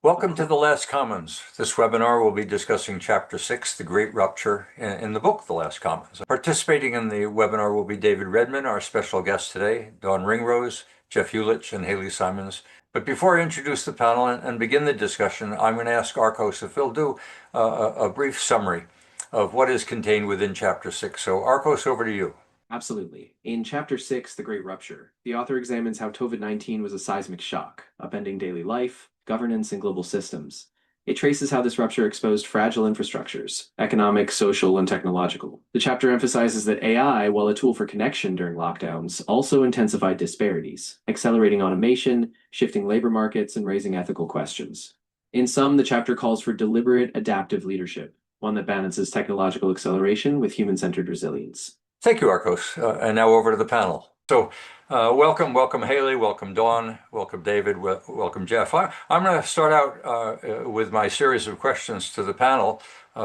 Welcome to The Last Commons. This webinar will be discussing Chapter 6, The Great Rupture, in the book, The Last Commons. Participating in the webinar will be David Redmond, our special guest today, Dawn Ringrose, Jeff Ulich, and Haley Simons. But before I introduce the panel and begin the discussion, I'm going to ask Arcos if he'll do a brief summary of what is contained within Chapter 6. So Arcos, over to you. Absolutely. In Chapter 6, The Great Rupture, the author examines how COVID-19 was a seismic shock, upending daily life, governance, and global systems. It traces how this rupture exposed fragile infrastructures, economic, social, and technological. The chapter emphasizes that AI, while a tool for connection during lockdowns, also intensified disparities, accelerating automation, shifting labor markets, and raising ethical questions. In sum, the chapter calls for deliberate, adaptive leadership, one that balances technological acceleration with human-centered resilience. Thank you, Arcos. And now over to the panel. So welcome Haley, welcome Dawn, welcome David, welcome Jeff. I'm going to start out with my series of questions to the panel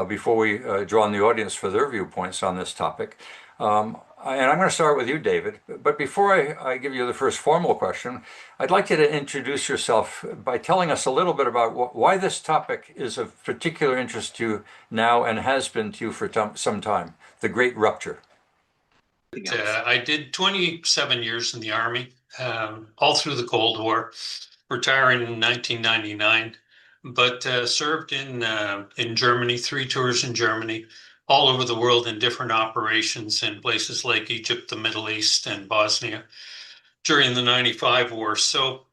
before we draw on the audience for their viewpoints on this topic. And I'm going to start with you, David. But before I give you the first formal question, I'd like you to introduce yourself by telling us a little bit about why this topic is of particular interest to you now and has been to you for some time, the Great Rupture. I did 27 years in the Army, all through the Cold War, retiring in 1999, but served in Germany, 3 tours in Germany, all over the world in different operations in places like Egypt, the Middle East, and Bosnia during the 95 war. So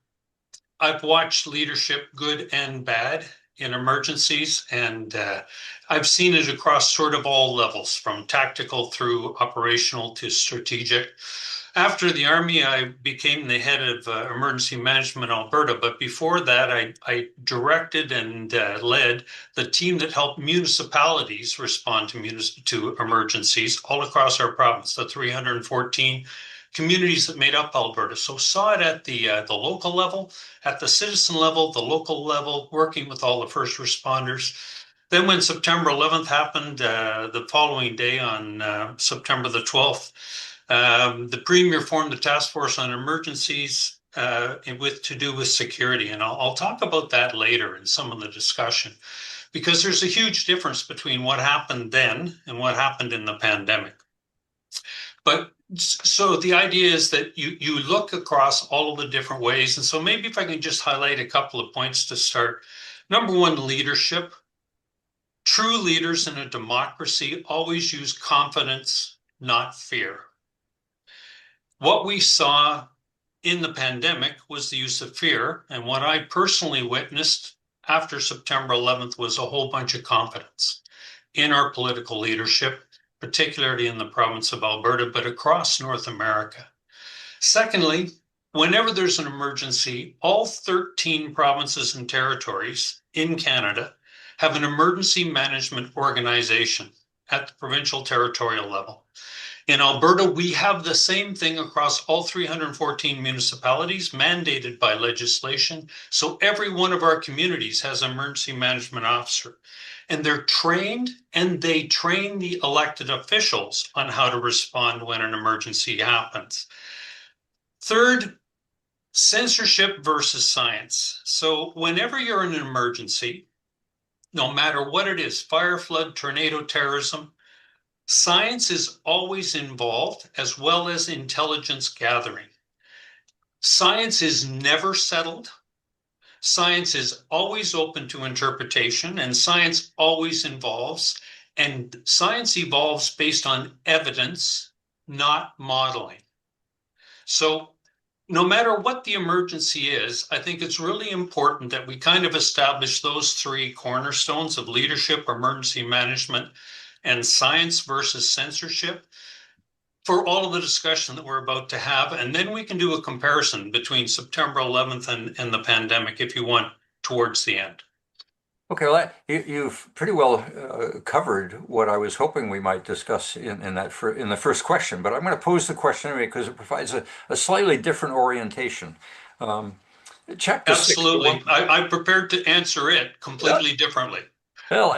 I've watched leadership, good and bad, in emergencies, and I've seen it across sort of all levels, from tactical through operational to strategic. After the Army, I became the head of Emergency Management Alberta, but before that, I directed and led the team that helped municipalities respond to emergencies all across our province, the 314 communities that made up Alberta. So saw it at the local level, at the citizen level, the local level, working with all the first responders. Then when September 11th happened, the following day on September the 12th, the Premier formed the Task Force on Emergencies to do with security. And I'll talk about that later in some of the discussion, because there's a huge difference between what happened then and what happened in the pandemic. But so the idea is that you look across all of the different ways. And so maybe if I can just highlight a couple of points to start. Number one, leadership. True leaders in a democracy always use confidence, not fear. What we saw in the pandemic was the use of fear. And what I personally witnessed after September 11th was a whole bunch of confidence in our political leadership, particularly in the province of Alberta, but across North America. Secondly, whenever there's an emergency, all 13 provinces and territories in Canada have an emergency management organization at the provincial territorial level. In Alberta, we have the same thing across all 314 municipalities, mandated by legislation. So every one of our communities has an emergency management officer. And they're trained, and they train the elected officials on how to respond when an emergency happens. Third, censorship versus science. So whenever you're in an emergency, no matter what it is, fire, flood, tornado, terrorism, science is always involved, as well as intelligence gathering. Science is never settled. Science is always open to interpretation, and science always evolves. And science evolves based on evidence, not modeling. So no matter what the emergency is, I think it's really important that we kind of establish those 3 cornerstones of leadership, emergency management, and science versus censorship for all of the discussion that we're about to have. And then we can do a comparison between September 11th and the pandemic, if you want, towards the end. Okay, well, you've pretty well covered what I was hoping we might discuss in the first question, but I'm going to pose the question anyway because it provides a slightly different orientation. Chapter Absolutely. 6, I'm prepared to answer it completely differently. Well,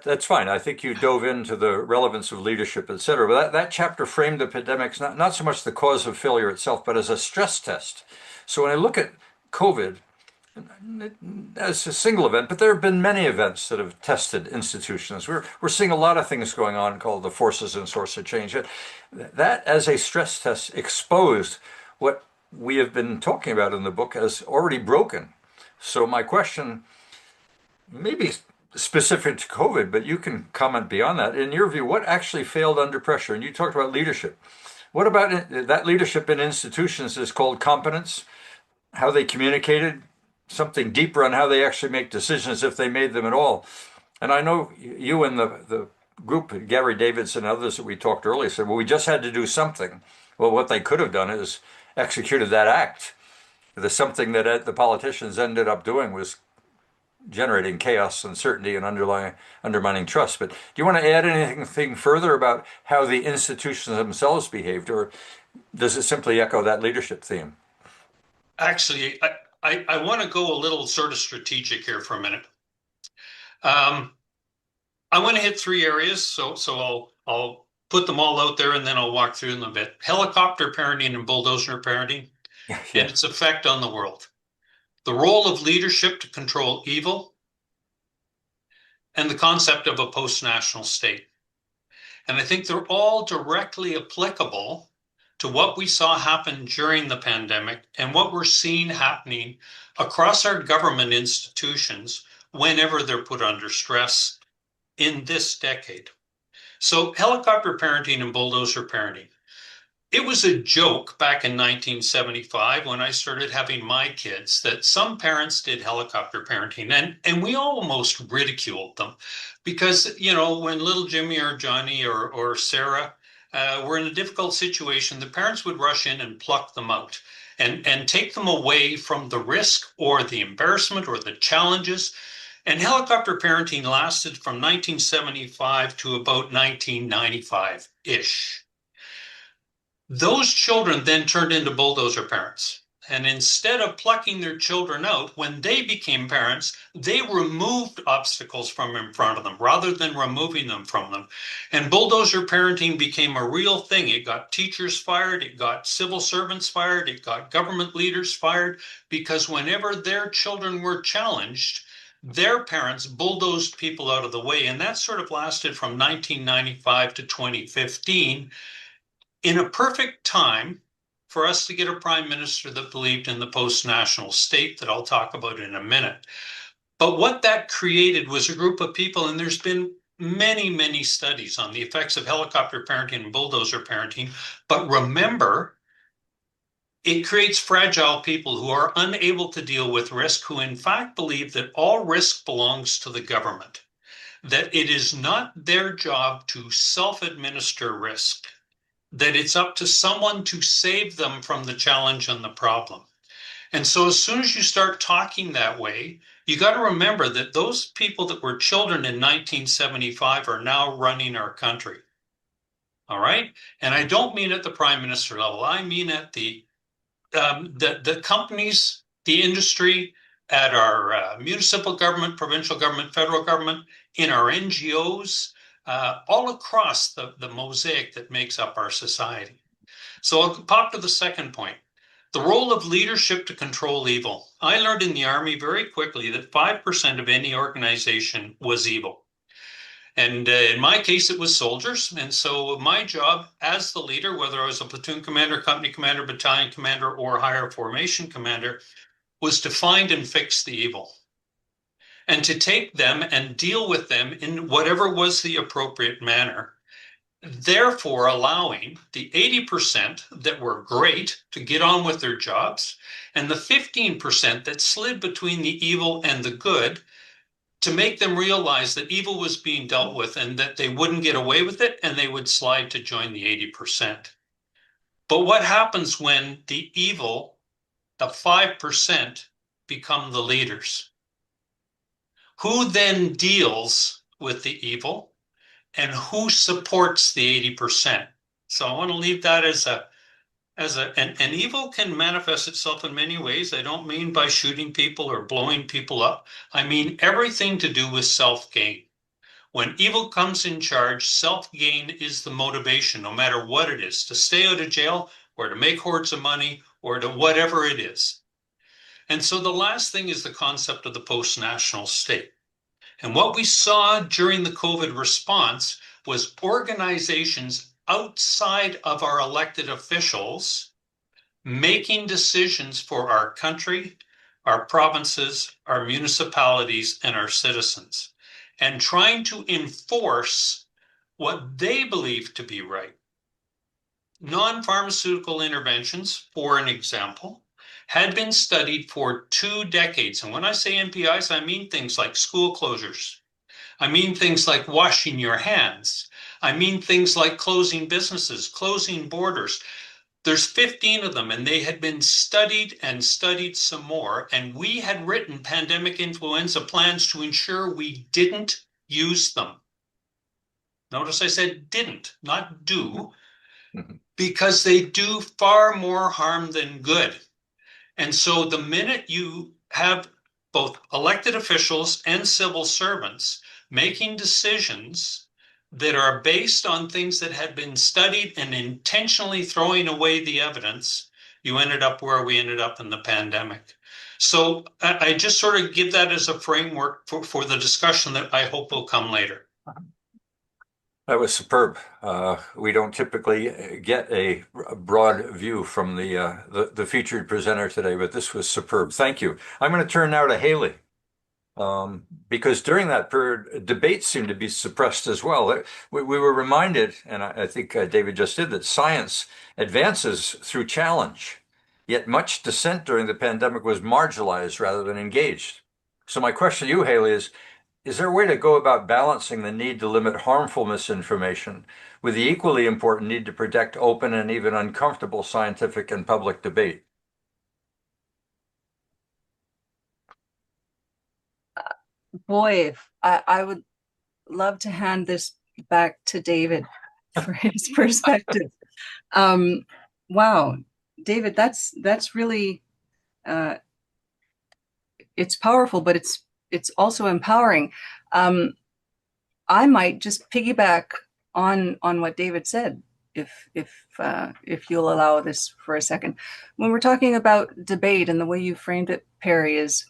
that's fine. I think you dove into the relevance of leadership, et cetera. But that chapter framed the pandemic not so much the cause of failure itself, but as a stress test. So when I look at COVID, as a single event, but there have been many events that have tested institutions. We're seeing a lot of things going on called the forces and source of change. That as a stress test exposed what we have been talking about in the book as already broken. So my question, maybe specific to COVID, but you can comment beyond that. In your view, what actually failed under pressure? And you talked about leadership. What about that leadership in institutions is called competence, how they communicated, something deeper on how they actually make decisions if they made them at all. And I know you and the group, Gary Davidson and others that we talked earlier, said, well, we just had to do something. Well, what they could have done is executed that act. The something that the politicians ended up doing was generating chaos, uncertainty, and undermining trust. But do you want to add anything further about how the institutions themselves behaved, or does it simply echo that leadership theme? Actually, I want to go a little sort of strategic here for a minute. I want to hit three areas, so I'll put them all out there and then I'll walk through them a bit. Helicopter parenting and bulldozer parenting Yeah. and its effect on the world. The role of leadership to control evil, and the concept of a post-national state. And I think they're all directly applicable to what we saw happen during the pandemic and what we're seeing happening across our government institutions whenever they're put under stress in this decade. So helicopter parenting and bulldozer parenting. It was a joke back in 1975 when I started having my kids that some parents did helicopter parenting, and we almost ridiculed them because, you know, when little Jimmy or Johnny or Sarah were in a difficult situation, the parents would rush in and pluck them out and take them away from the risk or the embarrassment or the challenges. And helicopter parenting lasted from 1975 to about 1995-ish. Those children then turned into bulldozer parents. And instead of plucking their children out, when they became parents, they removed obstacles from in front of them rather than removing them from them. And bulldozer parenting became a real thing. It got teachers fired, it got civil servants fired, it got government leaders fired, because whenever their children were challenged, their parents bulldozed people out of the way. And that sort of lasted from 1995 to 2015. In a perfect time for us to get a prime minister that believed in the post-national state that I'll talk about in a minute. But what that created was a group of people, and there's been many, many studies on the effects of helicopter parenting and bulldozer parenting. But remember, it creates fragile people who are unable to deal with risk, who in fact believe that all risk belongs to the government, that it is not their job to self-administer risk, that it's up to someone to save them from the challenge and the problem. And so as soon as you start talking that way, you got to remember that those people that were children in 1975 are now running our country. All right? And I don't mean at the prime minister level. I mean at the companies, the industry, at our municipal government, provincial government, federal government, in our NGOs, all across the mosaic that makes up our society. So I'll pop to the second point. The role of leadership to control evil. I learned in the Army very quickly that 5% of any organization was evil. And in my case, it was soldiers. And so my job as the leader, whether I was a platoon commander, company commander, battalion commander, or higher formation commander, was to find and fix the evil, and to take them and deal with them in whatever was the appropriate manner, therefore allowing the 80% that were great to get on with their jobs, and the 15% that slid between the evil and the good, to make them realize that evil was being dealt with and that they wouldn't get away with it, and they would slide to join the 80%. But what happens when the evil, the 5%, become the leaders? Who then deals with the evil, and who supports the 80%? So I want to leave that and evil can manifest itself in many ways. I don't mean by shooting people or blowing people up. I mean everything to do with self-gain. When evil comes in charge, self-gain is the motivation, no matter what it is, to stay out of jail or to make hordes of money or to whatever it is. And so the last thing is the concept of the post-national state. And what we saw during the COVID response was organizations outside of our elected officials making decisions for our country, our provinces, our municipalities, and our citizens, and trying to enforce what they believe to be right. Non-pharmaceutical interventions, for an example, had been studied for 2 decades. And when I say NPIs, I mean things like school closures. I mean things like washing your hands. I mean things like closing businesses, closing borders. There's 15 of them, and they had been studied and studied some more. And we had written pandemic influenza plans to ensure we didn't use them. Notice I said didn't, not do, because they do far more harm than good. And so the minute you have both elected officials and civil servants making decisions that are based on things that had been studied and intentionally throwing away the evidence, you ended up where we ended up in the pandemic. So I just sort of give that as a framework for the discussion that I hope will come later. That was superb. We don't typically get a broad view from the featured presenter today, but this was superb. Thank you. I'm going to turn now to Haley, because during that period, debates seemed to be suppressed as well. We were reminded, and I think David just did, that science advances through challenge, yet much dissent during the pandemic was marginalized rather than engaged. So my question to you, Haley, is there a way to go about balancing the need to limit harmful misinformation with the equally important need to protect open and even uncomfortable scientific and public debate? Boy, I would love to hand this back to David for his perspective. Wow, David, that's really it's powerful, but it's also empowering. I might just piggyback on what David said, if you'll allow this for a second. When we're talking about debate, and the way you framed it, Perry, is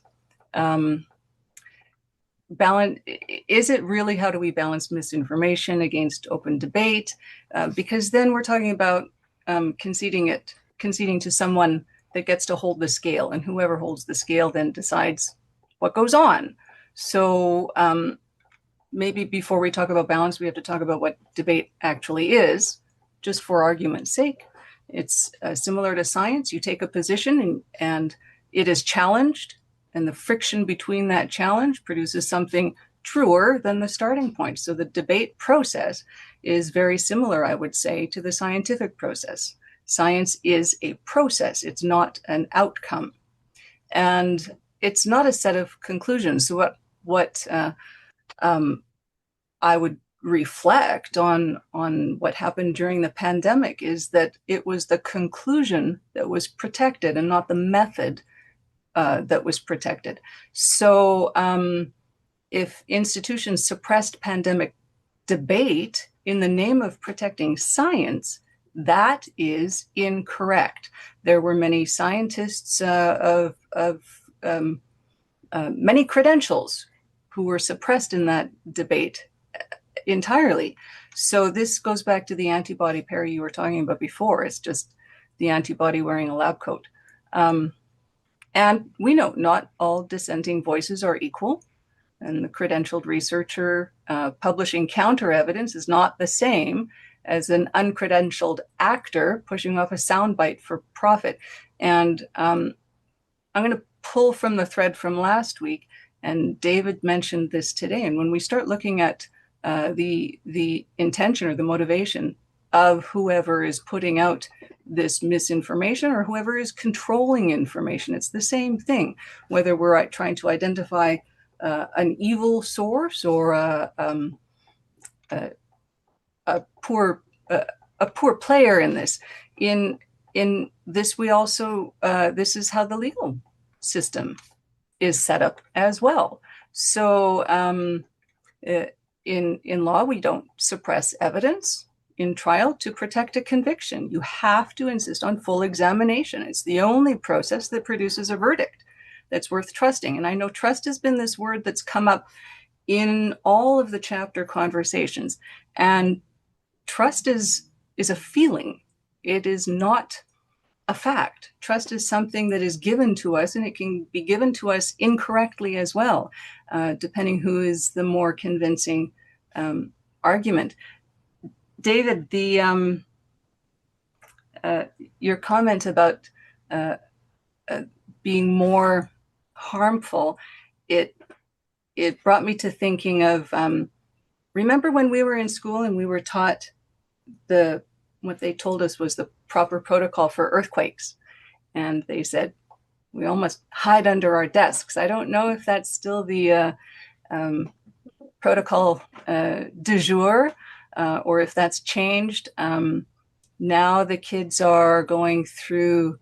balance. Is it really, how do we balance misinformation against open debate? Because then we're talking about conceding to someone that gets to hold the scale, and whoever holds the scale then decides what goes on. So maybe before we talk about balance, we have to talk about what debate actually is, just for argument's sake. It's similar to science. You take a position and it is challenged, and the friction between that challenge produces something truer than the starting point. So the debate process is very similar, I would say, to the scientific process. Science is a process. It's not an outcome. And it's not a set of conclusions. So what I would reflect on what happened during the pandemic is that it was the conclusion that was protected and not the method that was protected. So if institutions suppressed pandemic debate in the name of protecting science, that is incorrect. There were many scientists of many credentials who were suppressed in that debate entirely. So this goes back to the antibody, Perry, you were talking about before. It's just the antibody wearing a lab coat. And we know not all dissenting voices are equal. And the credentialed researcher publishing counter evidence is not the same as an uncredentialed actor pushing off a soundbite for profit. And I'm going to pull from the thread from last week, and David mentioned this today. And when we start looking at the intention or the motivation of whoever is putting out this misinformation or whoever is controlling information, it's the same thing, whether we're trying to identify an evil source or a poor player in this. In this, we also this is how the legal system is set up as well. So in law, we don't suppress evidence in trial to protect a conviction. You have to insist on full examination. It's the only process that produces a verdict. that's worth trusting. And I know trust has been this word that's come up in all of the chapter conversations. And trust is a feeling. It is not a fact. Trust is something that is given to us, and it can be given to us incorrectly as well, depending who is the more convincing argument. David, your comment about being more harmful, it brought me to thinking of, remember when we were in school and we were taught what they told us was the proper protocol for earthquakes. And they said, we all must hide under our desks. I don't know if that's still the protocol du jour, or if that's changed. Now the kids are going through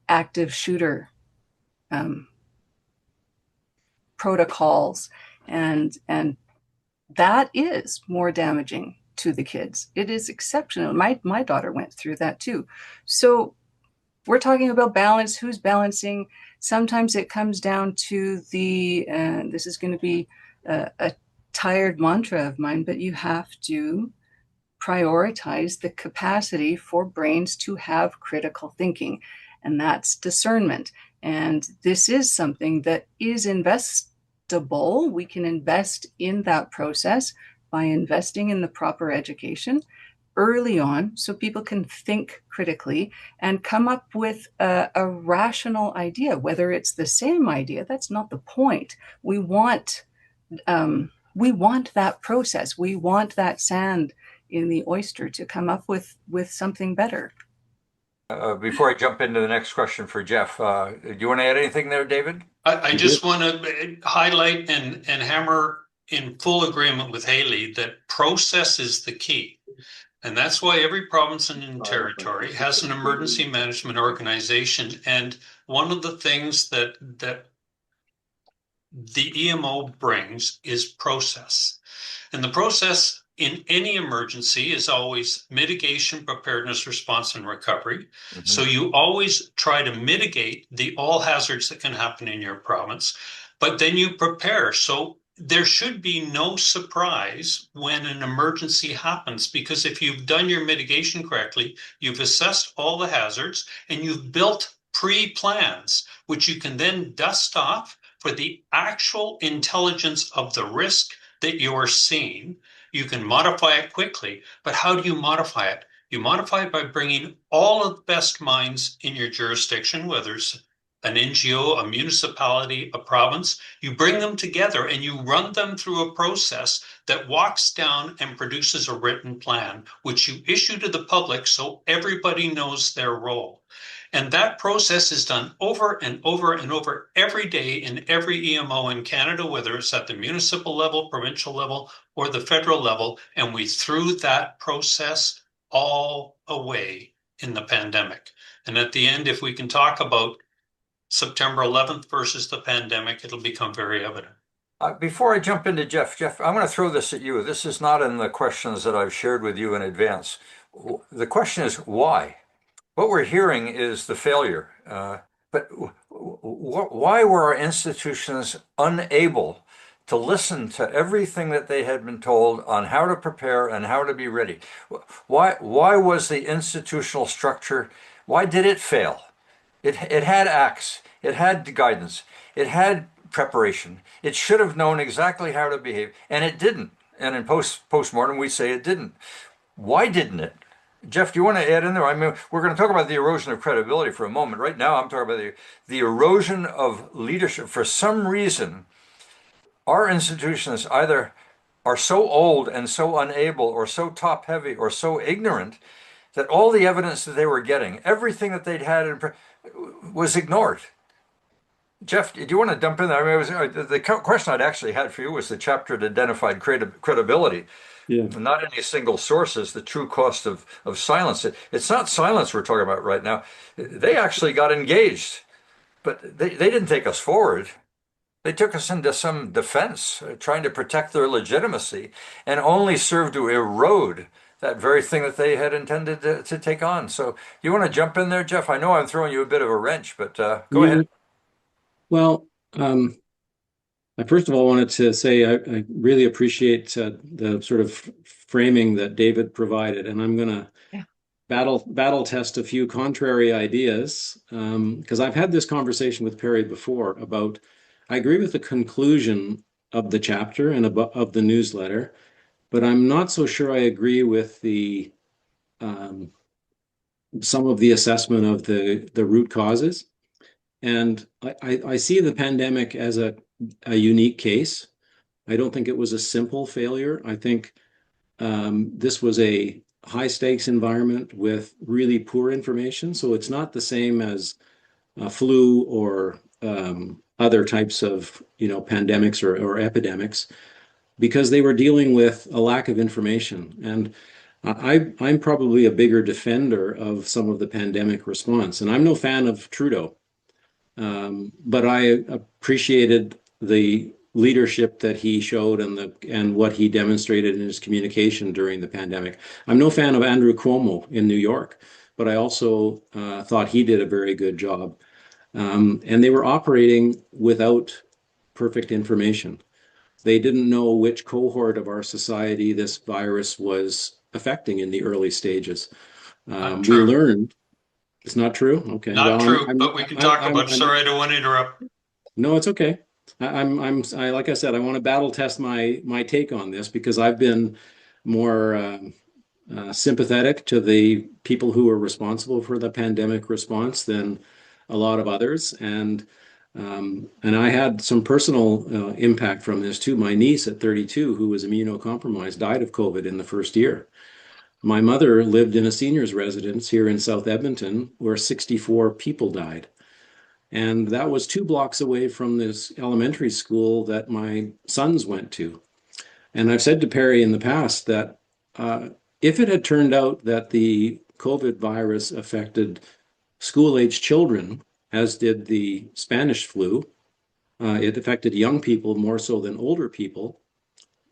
active shooter protocols, and that is more damaging to the kids. It is exceptional. My daughter went through that too. So we're talking about balance. Who's balancing? Sometimes it comes down to this is going to be a tired mantra of mine, but you have to prioritize the capacity for brains to have critical thinking, and that's discernment. And this is something that is investable. We can invest in that process by investing in the proper education early on so people can think critically and come up with a rational idea. Whether it's the same idea, that's not the point. We want that process. We want that sand in the oyster to come up with something better. Before I jump into the next question for Jeff, do you want to add anything there, David? I just want to highlight and hammer in full agreement with Haley that process is the key. And that's why every province and territory has an emergency management organization. And one of the things that the EMO brings is process. And the process in any emergency is always mitigation, preparedness, response, and recovery. Mm-hmm. So you always try to mitigate all hazards that can happen in your province, but then you prepare. So there should be no surprise when an emergency happens, because if you've done your mitigation correctly, you've assessed all the hazards, and you've built pre-plans, which you can then dust off for the actual intelligence of the risk that you're seeing. You can modify it quickly, but how do you modify it? You modify it by bringing all of the best minds in your jurisdiction, whether it's an NGO, a municipality, a province. You bring them together and you run them through a process that walks down and produces a written plan, which you issue to the public so everybody knows their role. And that process is done over and over and over every day in every EMO in Canada, whether it's at the municipal level, provincial level, or the federal level. And we threw that process all away in the pandemic. And at the end, if we can talk about September 11th versus the pandemic, it'll become very evident. Before I jump into Jeff, I'm going to throw this at you. This is not in the questions that I've shared with you in advance. The question is why? What we're hearing is the failure. But why were our institutions unable to listen to everything that they had been told on how to prepare and how to be ready? Why was the institutional structure, why did it fail? It had acts, it had guidance, it had preparation. It should have known exactly how to behave, and it didn't. And in postmortem, we say it didn't. Why didn't it? Jeff, do you want to add in there? I mean, we're going to talk about the erosion of credibility for a moment. Right now, I'm talking about the erosion of leadership. For some reason, our institutions either are so old and so unable, or so top-heavy, or so ignorant that all the evidence that they were getting, everything that they'd had, was ignored. Jeff, do you want to dump in there? I mean, the question I'd actually had for you was the chapter that identified credibility. Yeah. Not any single sources, the true cost of silence. It's not silence we're talking about right now. They actually got engaged, but they didn't take us forward. They took us into some defense, trying to protect their legitimacy, and only served to erode that very thing that they had intended to take on. So you want to jump in there, Jeff? I know I'm throwing you a bit of a wrench, but go ahead. Well, I first of all wanted to say I really appreciate the sort of framing that David provided, and I'm going to Yeah. battle test a few contrary ideas because I've had this conversation with Perry before about. I agree with the conclusion of the chapter and of the newsletter, but I'm not so sure I agree with the um, some of the assessment of the root causes. And I see the pandemic as a unique case. I don't think it was a simple failure. I think this was a high stakes environment with really poor information. So it's not the same as flu or other types of pandemics or epidemics because they were dealing with a lack of information. And I'm probably a bigger defender of some of the pandemic response. And I'm no fan of Trudeau. But I appreciated the leadership that he showed and what he demonstrated in his communication during the pandemic. I'm no fan of Andrew Cuomo in New York, but I also thought he did a very good job. And they were operating without perfect information. They didn't know which cohort of our society this virus was affecting in the early stages. Not We true. learned it's not true. Okay, Not well, true, but we can talk about it. I'm Sorry, I don't want to interrupt. no, it's okay. Like I said, I want to battle test my take on this because I've been more sympathetic to the people who were responsible for the pandemic response than a lot of others, and I had some personal impact from this too. My niece at 32, who was immunocompromised, died of COVID in the first year. My mother lived in a seniors residence here in South Edmonton where 64 people died. And that was 2 blocks away from this elementary school that my sons went to. And I've said to Perry in the past that if it had turned out that the COVID virus affected school-age children, as did the Spanish flu, it affected young people more so than older people,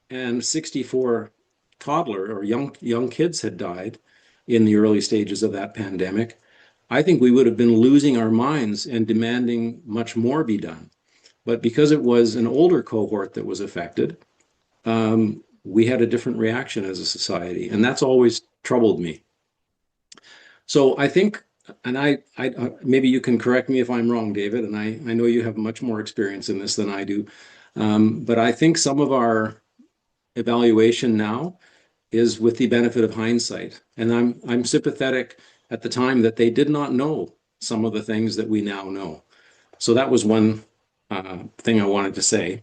and 64 toddler or young kids had died in the early stages of that pandemic. I think we would have been losing our minds and demanding much more be done. But because it was an older cohort that was affected, we had a different reaction as a society, and that's always troubled me. So I think, and maybe you can correct me if I'm wrong, David, and I know you have much more experience in this than I do, but I think some of our evaluation now is with the benefit of hindsight, and I'm sympathetic at the time that they did not know some of the things that we now know. So that was one thing I wanted to say.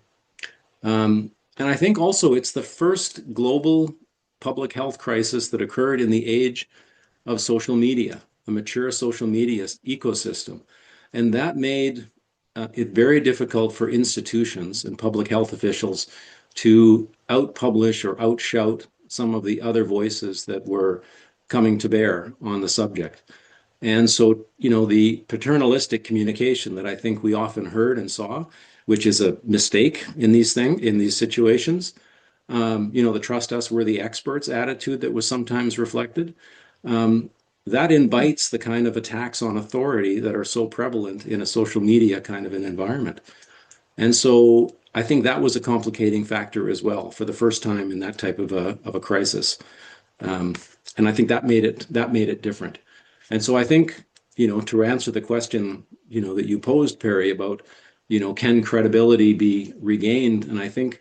And I think also it's the first global public health crisis that occurred in the age of social media, a mature social media ecosystem. And that made it very difficult for institutions and public health officials to outpublish or outshout some of the other voices that were coming to bear on the subject. And so, the paternalistic communication that I think we often heard and saw, which is a mistake in these situations, the trust us, we're the experts attitude that was sometimes reflected, that invites the kind of attacks on authority that are so prevalent in a social media kind of an environment. And so I think that was a complicating factor as well for the first time in that type of a crisis. And I think that made it different. And so I think, to answer the question, that you posed, Perry, about, can credibility be regained? And I think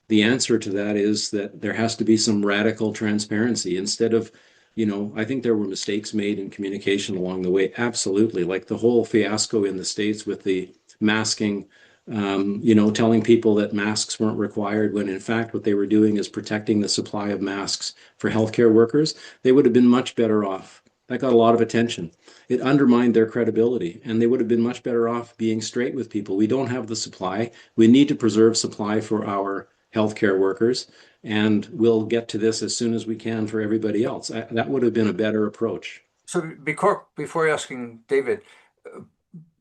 the answer to that is that there has to be some radical transparency instead of, I think there were mistakes made in communication along the way. Absolutely. Like the whole fiasco in the States with the masking, telling people that masks weren't required when in fact what they were doing is protecting the supply of masks for healthcare workers. They would have been much better off. That got a lot of attention. It undermined their credibility, and they would have been much better off being straight with people. We don't have the supply. We need to preserve supply for our healthcare workers, and we'll get to this as soon as we can for everybody else. That would have been a better approach. So before asking David,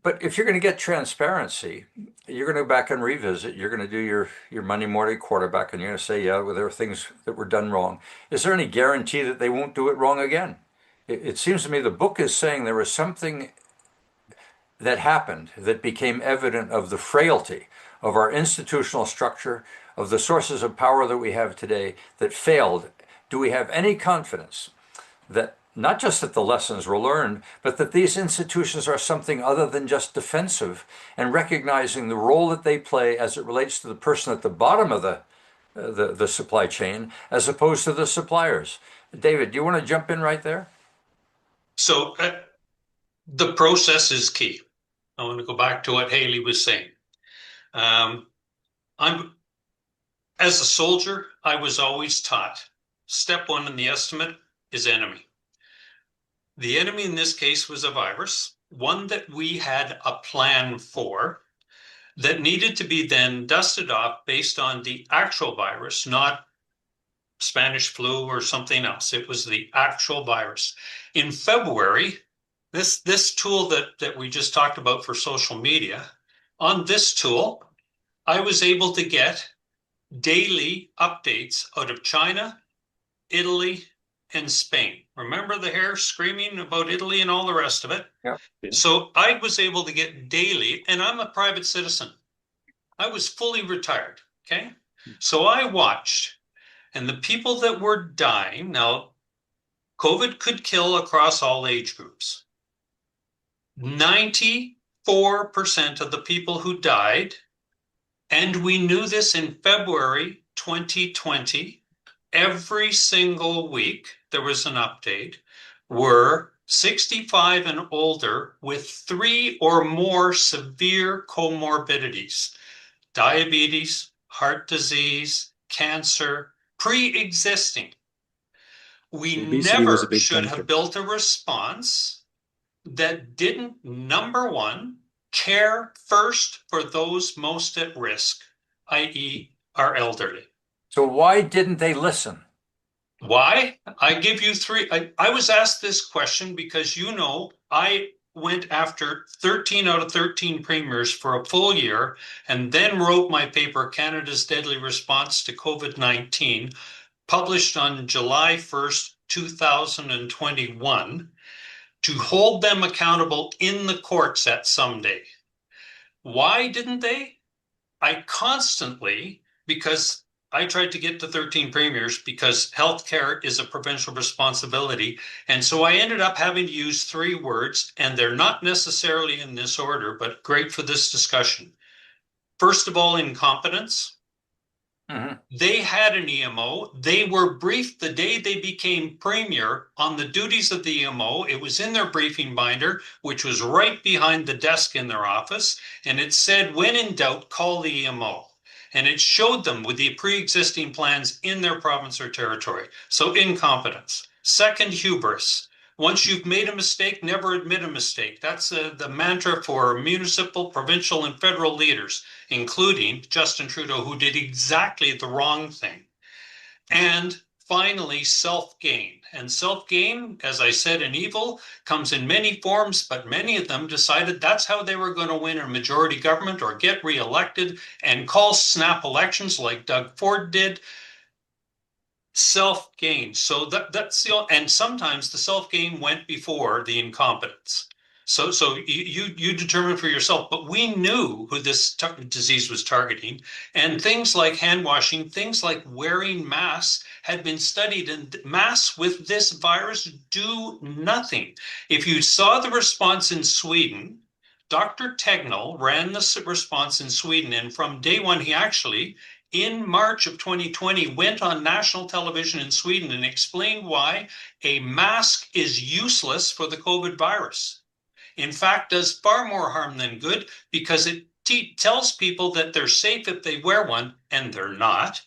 but if you're going to get transparency, you're going to go back and revisit. You're going to do your Monday morning quarterback, and you're going to say, yeah, well, there are things that were done wrong. Is there any guarantee that they won't do it wrong again? It seems to me the book is saying there was something that happened that became evident of the frailty of our institutional structure, of the sources of power that we have today that failed, do we have any confidence that not just that the lessons were learned, but that these institutions are something other than just defensive, and recognizing the role that they play as it relates to the person at the bottom of the supply chain, as opposed to the suppliers? David, do you want to jump in right there? So the process is key. I want to go back to what Haley was saying. As a soldier, I was always taught step one in the estimate is enemy. The enemy in this case was a virus, one that we had a plan for that needed to be then dusted off based on the actual virus, not Spanish flu or something else. It was the actual virus. In February, this tool that we just talked about for social media, on this tool, I was able to get daily updates out of China, Italy, and Spain. Remember the hair screaming about Italy and all the rest of it? Yeah. So I was able to get daily, and I'm a private citizen. I was fully retired, okay? So I watched, and the people that were dying, now COVID could kill across all age groups. 94% of the people who died, and we knew this in February 2020, every single week there was an update, were 65 and older with 3 or more severe comorbidities: diabetes, heart disease, cancer, pre-existing. We Obesity was a never big should factor. have built a response that didn't, number one, care first for those most at risk, i.e., our elderly. So why didn't they listen? Why? I give you three. I was asked this question because, I went after 13 out of 13 premiers for a full year and then wrote my paper, Canada's Deadly Response to COVID-19, published on July 1st, 2021, to hold them accountable in the courts at some day. Why didn't they? I constantly, because I tried to get to 13 premiers because healthcare is a provincial responsibility. And so I ended up having to use 3 words, and they're not necessarily in this order, but great for this discussion. First of all, incompetence. Mm-hmm. They had an EMO. They were briefed the day they became premier on the duties of the EMO. It was in their briefing binder, which was right behind the desk in their office. And it said, when in doubt, call the EMO. And it showed them with the pre-existing plans in their province or territory. So incompetence. Second, hubris. Once you've made a mistake, never admit a mistake. That's the mantra for municipal, provincial, and federal leaders, including Justin Trudeau, who did exactly the wrong thing. And finally, self-gain. And self-gain, as I said, in evil, comes in many forms, but many of them decided that's how they were going to win a majority government or get reelected and call snap elections like Doug Ford did. Self-gain. So that's and sometimes the self-gain went before the incompetence. So you determine for yourself, but we knew who this disease was targeting, and things like hand washing, things like wearing masks had been studied, and masks with this virus do nothing. If you saw the response in Sweden, Dr. Tegnell ran the response in Sweden, and from day one, he actually, in March of 2020, went on national television in Sweden and explained why a mask is useless for the COVID virus. In fact, does far more harm than good, because it tells people that they're safe if they wear one, and they're not,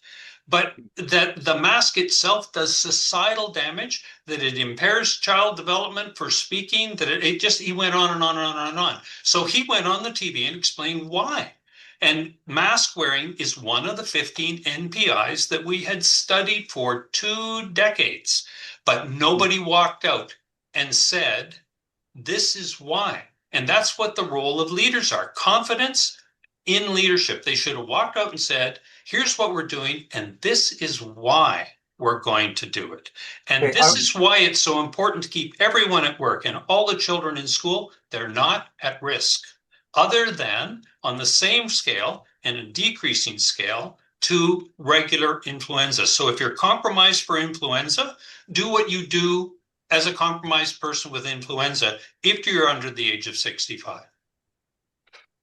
but that the mask itself does societal damage, that it impairs child development for speaking, that he went on and on and on and on. So he went on the TV and explained why. And mask wearing is one of the 15 NPIs that we had studied for 2 decades, but nobody walked out and said, this is why. And that's what the role of leaders are. Confidence in leadership. They should have walked out and said, here's what we're doing, and this is why. we're going to do it. And Okay, this is why it's so important to keep everyone at work and all the children in school. They're not at risk, other than on the same scale and a decreasing scale to regular influenza. So if you're compromised for influenza, do what you do as a compromised person with influenza if you're under the age of 65.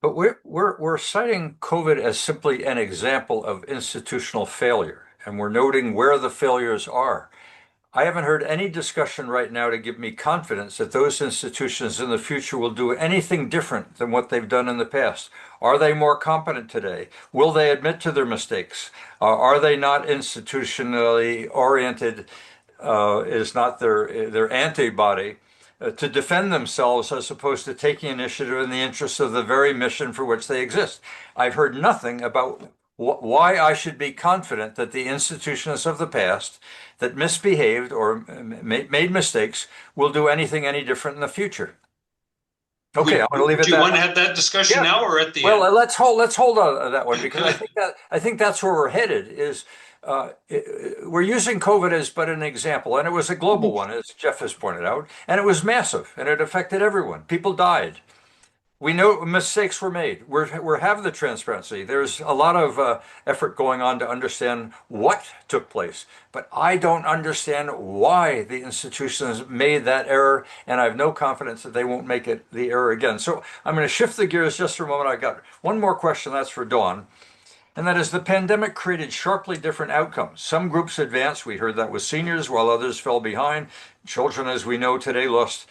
but we're citing COVID as simply an example of institutional failure, and we're noting where the failures are. I haven't heard any discussion right now to give me confidence that those institutions in the future will do anything different than what they've done in the past. Are they more competent today? Will they admit to their mistakes? Are they not institutionally oriented? Is not their antibody to defend themselves as opposed to taking initiative in the interests of the very mission for which they exist? I've heard nothing about why I should be confident that the institutions of the past that misbehaved or made mistakes will do anything any different in the future. Okay, I'm going to leave it Do you at want to that. have that discussion Yeah. now or at the Well, end? let's hold on to that one because I think that's where we're headed. We're using COVID as but an example, and it was a global one, as Jeff has pointed out, and it was massive, and it affected everyone. People died. We know mistakes were made. We have the transparency. There's a lot of effort going on to understand what took place, but I don't understand why the institutions made that error, and I have no confidence that they won't make it the error again. So I'm going to shift the gears just for a moment. I got one more question. That's for Dawn. And that is the pandemic created sharply different outcomes. Some groups advanced. We heard that with seniors, while others fell behind. Children, as we know today, lost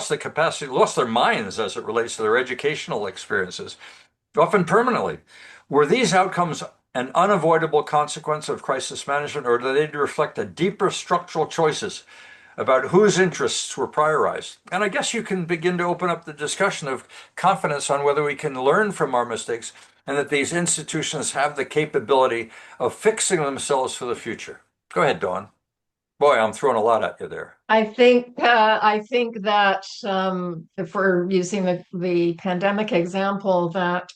the capacity, lost their minds as it relates to their educational experiences, often permanently. Were these outcomes an unavoidable consequence of crisis management, or do they reflect a deeper structural choices about whose interests were prioritized? And I guess you can begin to open up the discussion of confidence on whether we can learn from our mistakes and that these institutions have the capability of fixing themselves for the future. Go ahead, Dawn. Boy, I'm throwing a lot at you there. I think that if we're using the pandemic example, that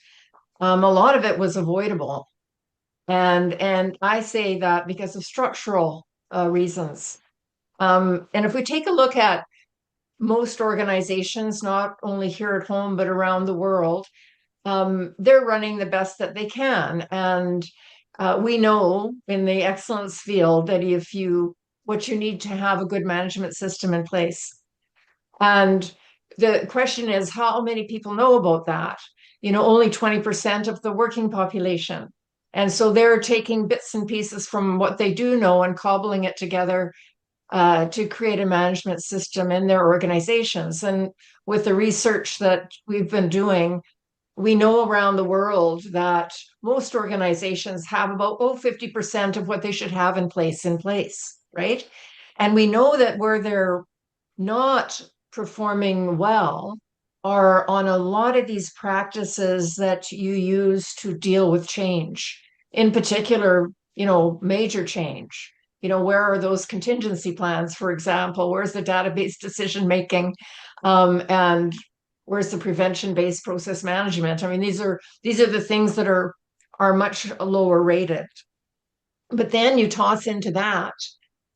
a lot of it was avoidable, and I say that because of structural reasons. And if we take a look at most organizations, not only here at home but around the world, they're running the best that they can, and we know in the excellence field that what you need to have a good management system in place. And the question is, how many people know about that? Only 20% of the working population. And so they're taking bits and pieces from what they do know and cobbling it together to create a management system in their organizations. And with the research that we've been doing, we know around the world that most organizations have about 50% of what they should have in place, right? And we know that where they're not performing well are on a lot of these practices that you use to deal with change. In particular, major change. Where are those contingency plans, for example? Where's the database decision making? And where's the prevention-based process management? I mean, these are the things that are much lower rated. But then you toss into that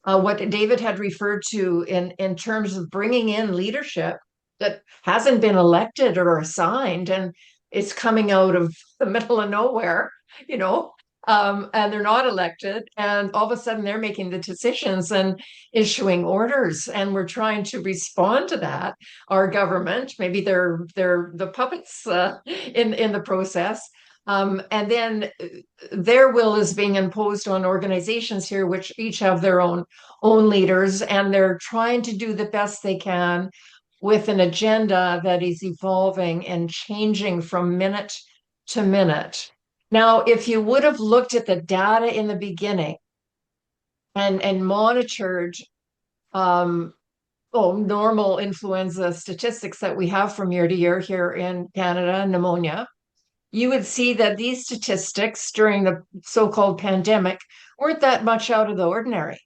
what David had referred to in terms of bringing in leadership that hasn't been elected or assigned, and it's coming out of the middle of nowhere, and they're not elected, and all of a sudden they're making the decisions and issuing orders, and we're trying to respond to that. Our government, maybe they're the puppets in the process. And then their will is being imposed on organizations here, which each have their own leaders, and they're trying to do the best they can with an agenda that is evolving and changing from minute to minute. Now, if you would have looked at the data in the beginning and monitored normal influenza statistics that we have from year to year here in Canada, pneumonia, you would see that these statistics during the so-called pandemic weren't that much out of the ordinary.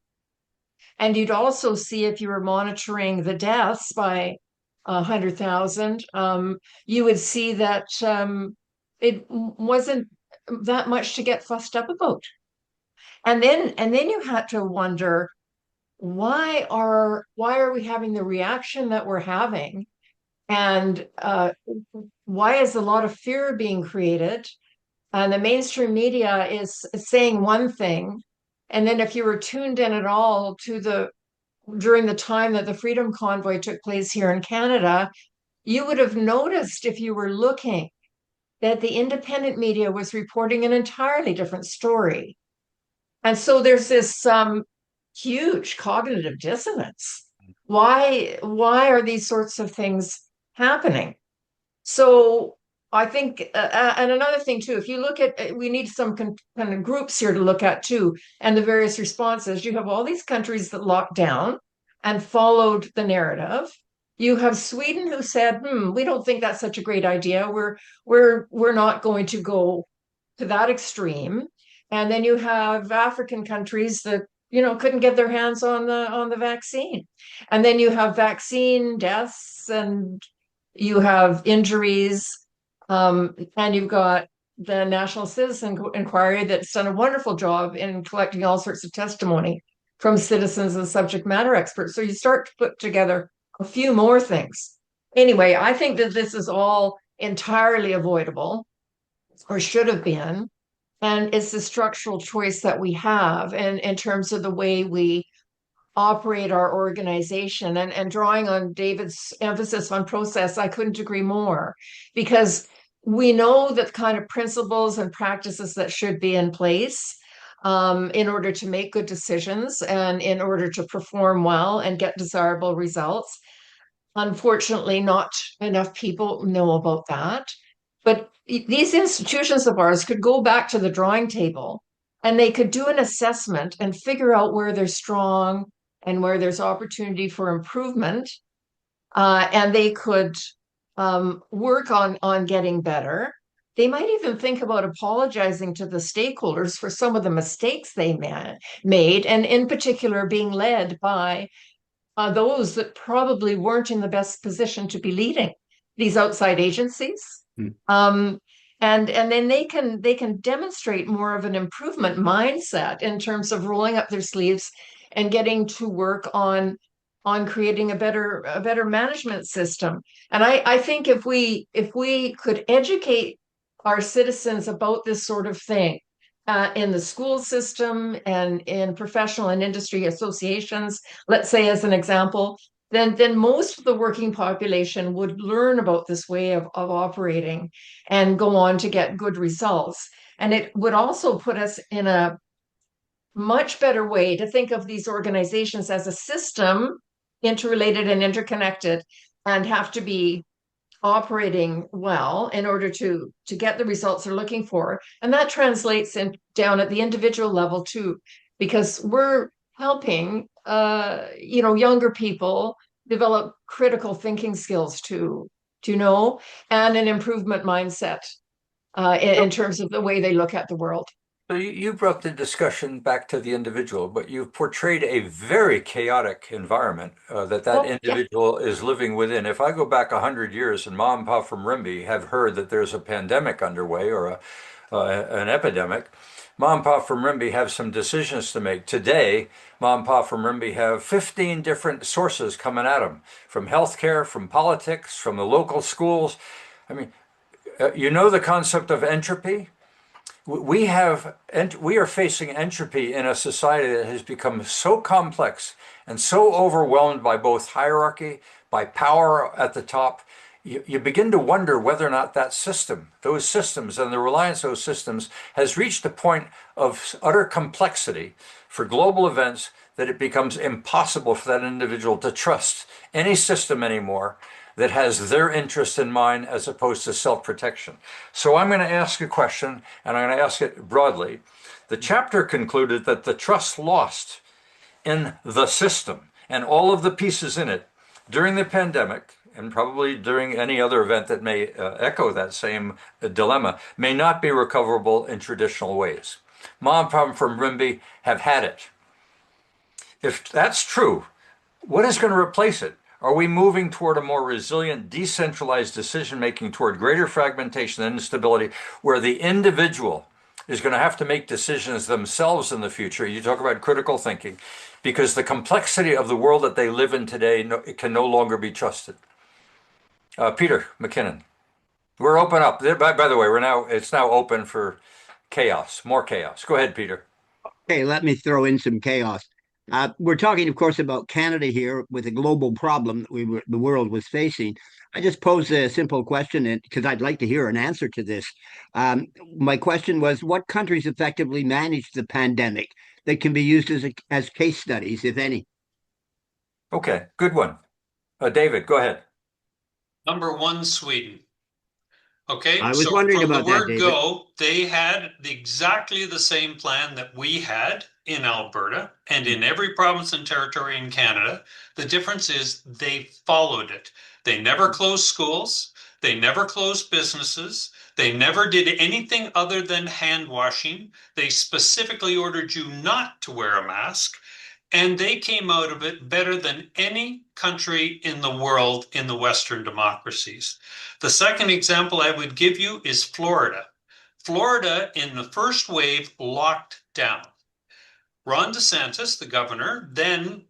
And you'd also see, if you were monitoring the deaths by 100,000, you would see that it wasn't that much to get fussed up about. And then you had to wonder, why are we having the reaction that we're having? And why is a lot of fear being created? And the mainstream media is saying one thing. And then if you were tuned in at all during the time that the Freedom Convoy took place here in Canada, you would have noticed, if you were looking, that the independent media was reporting an entirely different story. And so there's this huge cognitive dissonance. Why are these sorts of things happening? So I think, and another thing too, if you look at, we need some kind of groups here to look at too, and the various responses. You have all these countries that locked down and followed the narrative. You have Sweden who said, we don't think that's such a great idea. We're not going to go to that extreme. And then you have African countries that couldn't get their hands on the vaccine. And then you have vaccine deaths, and you have injuries, and you've got the National Citizen Inquiry that's done a wonderful job in collecting all sorts of testimony from citizens and subject matter experts. So you start to put together a few more things. Anyway, I think that this is all entirely avoidable, or should have been. And it's the structural choice that we have, and in terms of the way we operate our organization. And drawing on David's emphasis on process, I couldn't agree more, because we know that kind of principles and practices that should be in place in order to make good decisions and in order to perform well and get desirable results. Unfortunately, not enough people know about that. But these institutions of ours could go back to the drawing table, and they could do an assessment and figure out where they're strong and where there's opportunity for improvement. And they could work on getting better. They might even think about apologizing to the stakeholders for some of the mistakes they made, and in particular being led by those that probably weren't in the best position to be leading these outside agencies. And then they can demonstrate more of an improvement mindset in terms of rolling up their sleeves and getting to work on creating a better management system. And I think if we could educate our citizens about this sort of thing in the school system and in professional and industry associations, let's say as an example, then most of the working population would learn about this way of operating and go on to get good results. And it would also put us in a much better way to think of these organizations as a system, interrelated and interconnected, and have to be operating well in order to get the results they're looking for. And that translates down at the individual level too, because we're helping younger people develop critical thinking skills to know, and an improvement mindset in terms of the way they look at the world. So you brought the discussion back to the individual, but you've portrayed a very chaotic environment that individual is living within. If I go back 100 years and Mom and Pop from Rimby have heard that there's a pandemic underway or an epidemic, Mom and Pop from Rimby have some decisions to make. Today, Mom and Pop from Rimby have 15 different sources coming at them, from healthcare, from politics, from the local schools. I mean, you know the concept of entropy? We are facing entropy in a society that has become so complex and so overwhelmed by both hierarchy, by power at the top. You begin to wonder whether or not those systems and the reliance on those systems has reached a point of utter complexity for global events that it becomes impossible for that individual to trust any system anymore that has their interest in mind as opposed to self-protection. So I'm going to ask a question, and I'm going to ask it broadly. The chapter concluded that the trust lost in the system and all of the pieces in it during the pandemic, and probably during any other event that may echo that same dilemma, may not be recoverable in traditional ways. Mom and Pop from Rimby have had it. If that's true, what is going to replace it? Are we moving toward a more resilient, decentralized decision-making, toward greater fragmentation and instability, where the individual is going to have to make decisions themselves in the future. You talk about critical thinking, because the complexity of the world that they live in today it can no longer be trusted. Peter McKinnon, we're open up. By the way, it's now open for chaos, more chaos. Go ahead, Peter. Okay, let me throw in some chaos. We're talking, of course, about Canada here with a global problem that the world was facing. I just posed a simple question because I'd like to hear an answer to this. My question was, what countries effectively managed the pandemic that can be used as case studies, if any? Okay, good one. David, go ahead. Number one, Sweden. Okay, I was so wondering from the about that, word David. go, they had exactly the same plan that we had in Alberta and in every province and territory in Canada. The difference is they followed it. They never closed schools. They never closed businesses. They never did anything other than hand washing. They specifically ordered you not to wear a mask. And they came out of it better than any country in the world in the Western democracies. The second example I would give you is Florida. Florida, in the first wave, locked down. Ron DeSantis, the governor, then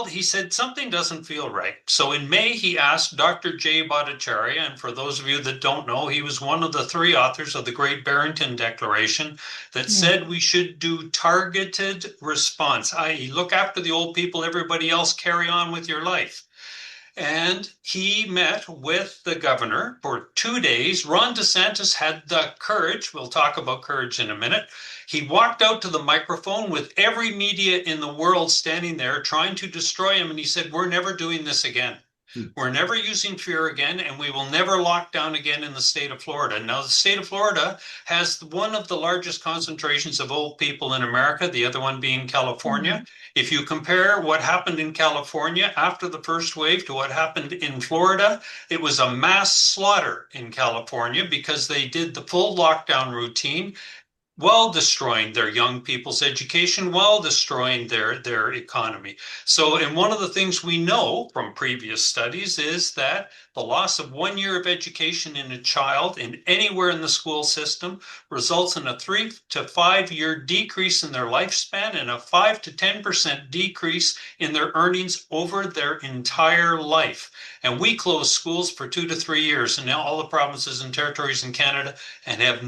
he said something doesn't feel right. So in May, he asked Dr. Jay Bhattacharya, and for those of you that don't know, he was one of the three authors of the Great Barrington Declaration that said we should do targeted response, i.e. look after the old people, everybody else carry on with your life. And he met with the governor for 2 days. Ron DeSantis had the courage. We'll talk about courage in a minute. He walked out to the microphone with every media in the world standing there trying to destroy him. And he said, we're never doing this again. We're never using fear again, and we will never lock down again in the state of Florida. Now, the state of Florida has one of the largest concentrations of old people in America, the other one being California. If you compare what happened in California after the first wave to what happened in Florida, it was a mass slaughter in California because they did the full lockdown routine, while destroying their young people's education, while destroying their economy. So, and one of the things we know from previous studies is that the loss of 1 year of education in a child in anywhere in the school system results in a 3 to 5 year decrease in their lifespan and a 5 to 10% decrease in their earnings over their entire life. And we closed schools for 2 to 3 years in all the provinces and territories in Canada and have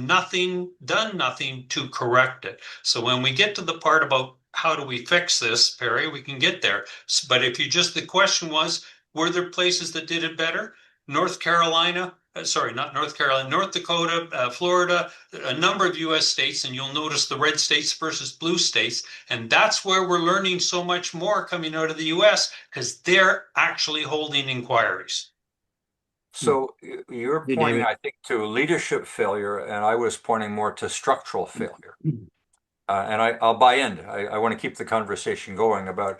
done nothing to correct it. So when we get to the part about how do we fix this, Perry, we can get there. But if the question was, were there places that did it better? North Dakota, Florida, a number of U.S. states, and you'll notice the red states versus blue states. And that's where we're learning so much more coming out of the U.S. because they're actually holding inquiries. So you're pointing, I think, to leadership failure, and I was pointing more to structural failure. And I'll buy in. I want to keep the conversation going about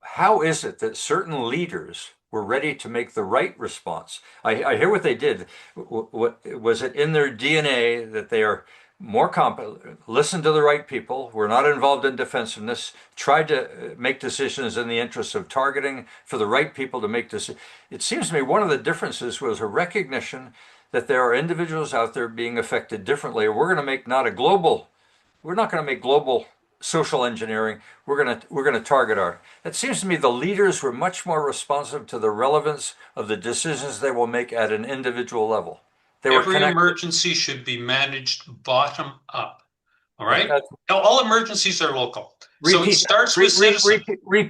how is it that certain leaders were ready to make the right response. I hear what they did. Was it in their DNA that they are more competent, listen to the right people, were not involved in defensiveness, tried to make decisions in the interest of targeting for the right people to make decisions? It seems to me one of the differences was a recognition that there are individuals out there being affected differently. We're not going to make global social engineering. We're going to target It seems to me the leaders were much more responsive to the relevance of the decisions they will make at an individual level. Every emergency should be managed bottom up. All right. All emergencies are local. So it starts with citizens.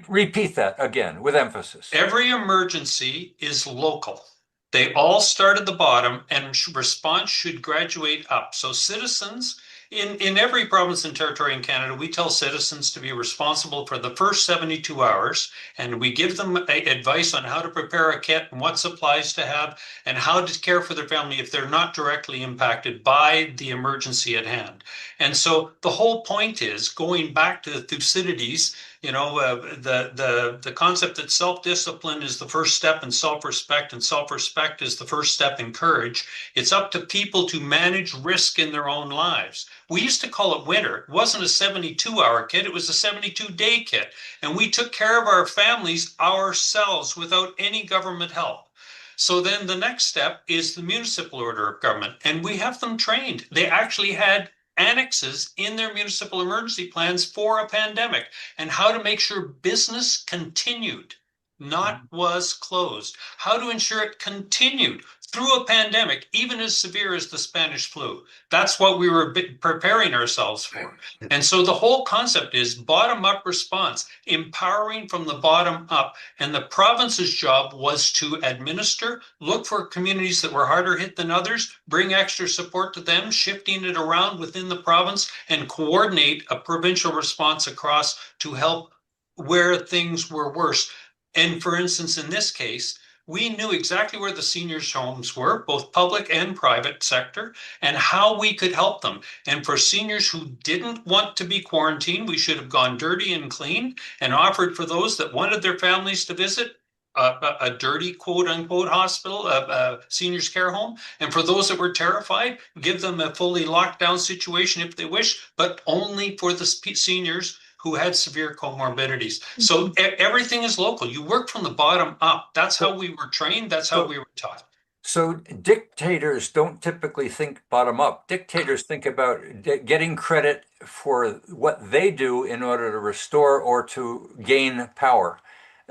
Repeat that again with emphasis. Every emergency is local. They all start at the bottom, and response should graduate up. So citizens in every province and territory in Canada, we tell citizens to be responsible for the first 72 hours, and we give them advice on how to prepare a kit and what supplies to have and how to care for their family if they're not directly impacted by the emergency at hand. And so the whole point is going back to Thucydides, the concept that self-discipline is the first step in self-respect, and self-respect is the first step in courage. It's up to people to manage risk in their own lives. We used to call it winter. It wasn't a 72-hour kit. It was a 72-day kit. And we took care of our families ourselves without any government help. So then the next step is the municipal order of government. And we have them trained. They actually had annexes in their municipal emergency plans for a pandemic and how to make sure business continued, not was closed. How to ensure it continued through a pandemic, even as severe as the Spanish flu. That's what we were preparing ourselves for. And so the whole concept is bottom-up response, empowering from the bottom up. And the province's job was to administer, look for communities that were harder hit than others, bring extra support to them, shifting it around within the province, and coordinate a provincial response across to help where things were worse. And for instance, in this case, we knew exactly where the seniors' homes were, both public and private sector, and how we could help them. And for seniors who didn't want to be quarantined, we should have gone dirty and clean and offered for those that wanted their families to visit a dirty quote unquote hospital, a seniors care home. And for those that were terrified, give them a fully locked down situation if they wish, but only for the seniors who had severe comorbidities. So everything is local. You work from the bottom up. That's how we were trained. That's how we were taught. So dictators don't typically think bottom up. Dictators think about getting credit for what they do in order to restore or to gain power.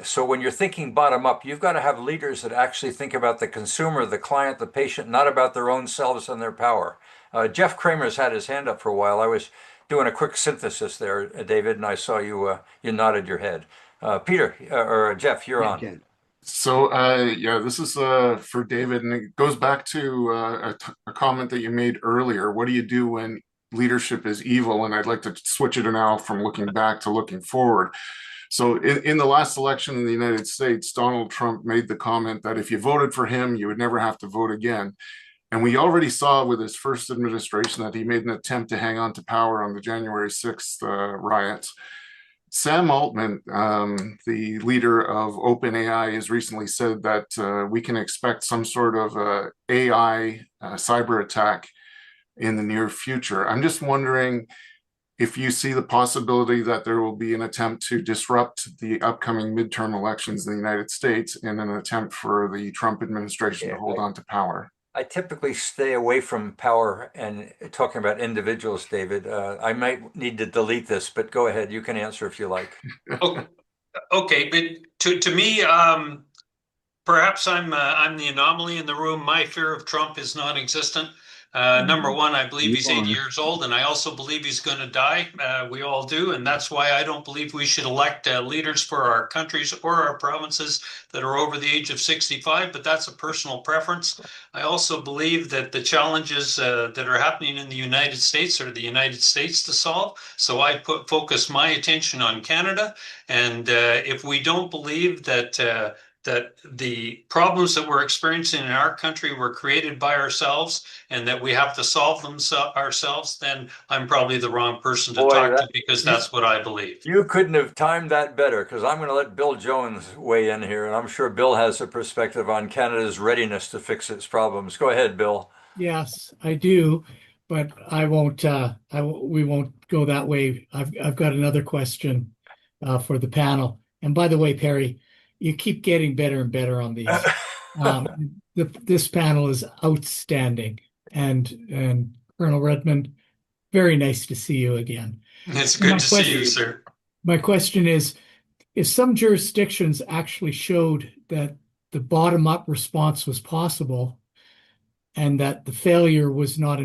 So when you're thinking bottom up, you've got to have leaders that actually think about the consumer, the client, the patient, not about their own selves and their power. Jeff Kramer's had his hand up for a while. I was doing a quick synthesis there, David, and I saw you you nodded your head. Peter or Jeff, you're on. Jen. So, yeah, this is for David, and it goes back to a comment that you made earlier. What do you do when leadership is evil? And I'd like to switch it now from looking back to looking forward. So in the last election in the United States, Donald Trump made the comment that if you voted for him, you would never have to vote again. And we already saw with his first administration that he made an attempt to hang on to power on the January 6th riots. Sam Altman, the leader of OpenAI, has recently said that we can expect some sort of AI cyber attack in the near future. I'm just wondering if you see the possibility that there will be an attempt to disrupt the upcoming midterm elections in the United States in an attempt for the Trump administration to hold on to power. I typically stay away from power and talking about individuals, David. I might need to delete this, but go ahead. You can answer if you like. Okay, but to me, perhaps I'm the anomaly in the room. My fear of Trump is non-existent. Number one, I believe he's 80 years old, and I also believe he's going to die. We all do, and that's why I don't believe we should elect leaders for our countries or our provinces that are over the age of 65, but that's a personal preference. I also believe that the challenges that are happening in the United States are the United States to solve, so I focus my attention on Canada, and if we don't believe that the problems that we're experiencing in our country were created by ourselves and that we have to solve them ourselves, then I'm probably the wrong person to talk to because that's what I believe. You couldn't have timed that better because I'm going to let Bill Jones weigh in here, and I'm sure Bill has a perspective on Canada's readiness to fix its problems. Go ahead, Bill. Yes, I do, but I won't. We won't go that way. I've got another question for the panel. And by the way, Perry, you keep getting better and better on these. This panel is outstanding, and Colonel Redmond, very nice to see you again. It's good to see you, sir. My question is, if some jurisdictions actually showed that the bottom-up response was possible and that the failure was not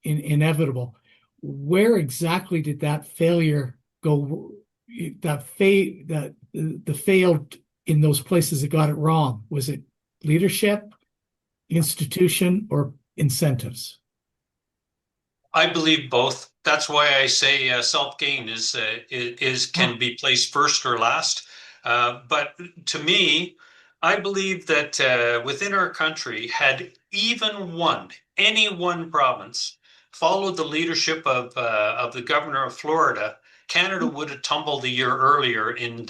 inevitable, where exactly did that failure go? The failed in those places that got it wrong? Was it leadership, institution, or incentives? I believe both. That's why I say self-gain can be placed first or last. But to me, I believe that within our country, had even any one province followed the leadership of the governor of Florida, Canada would have tumbled a year earlier in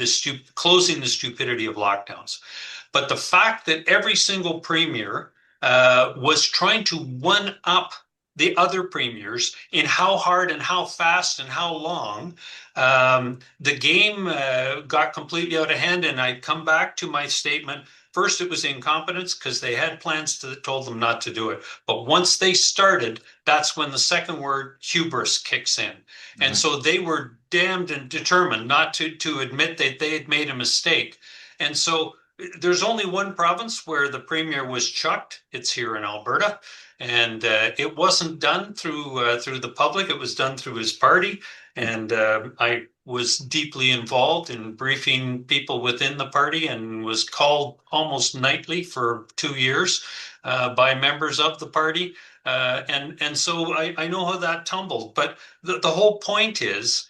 closing the stupidity of lockdowns. But the fact that every single premier was trying to one-up the other premiers in how hard and how fast and how long, the game got completely out of hand. And I come back to my statement, first it was incompetence because they had plans that told them not to do it. But once they started, that's when the second word, hubris, kicks in. And so they were damned and determined not to admit that they had made a mistake. And so there's only one province where the premier was chucked. It's here in Alberta. And it wasn't done through the public. It was done through his party. And I was deeply involved in briefing people within the party and was called almost nightly for 2 years by members of the party. And so I know how that tumbled. But the whole point is,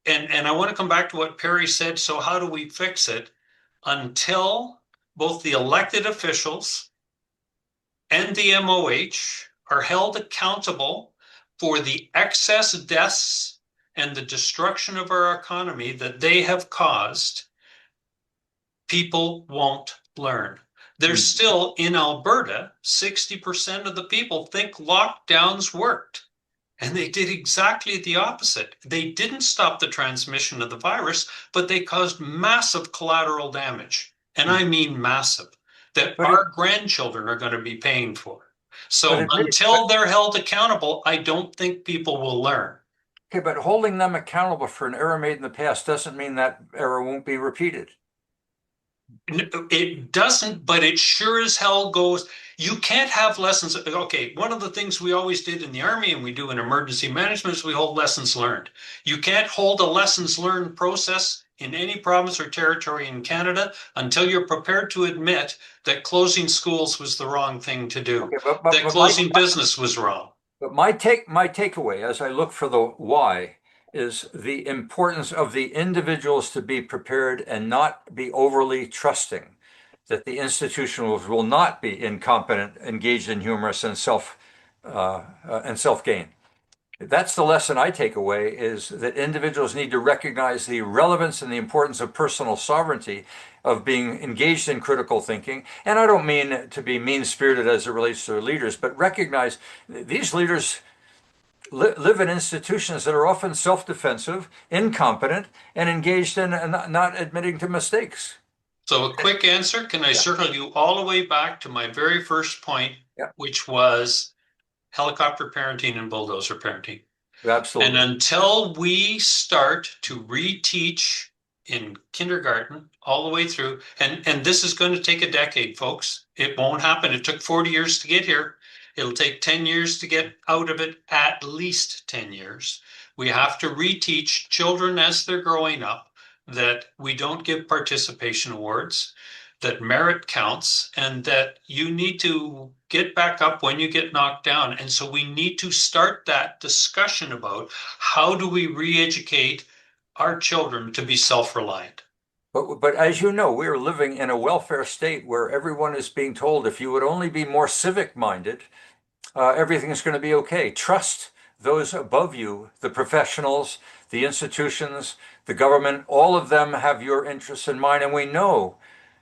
and I want to come back to what Perry said, so how do we fix it? Until both the elected officials and the MOH are held accountable for the excess deaths and the destruction of our economy that they have caused, people won't learn. There's still, in Alberta, 60% of the people think lockdowns worked. And they did exactly the opposite. They didn't stop the transmission of the virus, but they caused massive collateral damage. And I mean massive, that our grandchildren are going to be paying for. So until they're held accountable, I don't think people will learn. Okay, but holding them accountable for an error made in the past doesn't mean that error won't be repeated. It doesn't, but it sure as hell goes. You can't have lessons. Okay, one of the things we always did in the Army and we do in emergency management is we hold lessons learned. You can't hold a lessons learned process in any province or territory in Canada until you're prepared to admit that closing schools was the wrong thing to do, that closing business was wrong. But my takeaway as I look for the why is the importance of the individuals to be prepared and not be overly trusting, that the institutions will not be incompetent, engaged in hubris and self-gain. That's the lesson I take away, is that individuals need to recognize the relevance and the importance of personal sovereignty, of being engaged in critical thinking. And I don't mean to be mean-spirited as it relates to leaders, but recognize these leaders live in institutions that are often self-defensive, incompetent, and engaged in not admitting to mistakes. So a quick answer, can I circle you all the way back to my very first point, which was helicopter parenting and bulldozer parenting. Absolutely. And until we start to reteach in kindergarten all the way through, and this is going to take a decade, folks. It won't happen. It took 40 years to get here. It'll take 10 years to get out of it, at least 10 years. We have to reteach children as they're growing up that we don't give participation awards, that merit counts, and that you need to get back up when you get knocked down. And so we need to start that discussion about how do we re-educate our children to be self-reliant. But as you know, we are living in a welfare state where everyone is being told, if you would only be more civic-minded, everything's going to be okay. Trust those above you, the professionals, the institutions, the government, all of them have your interests in mind. And we know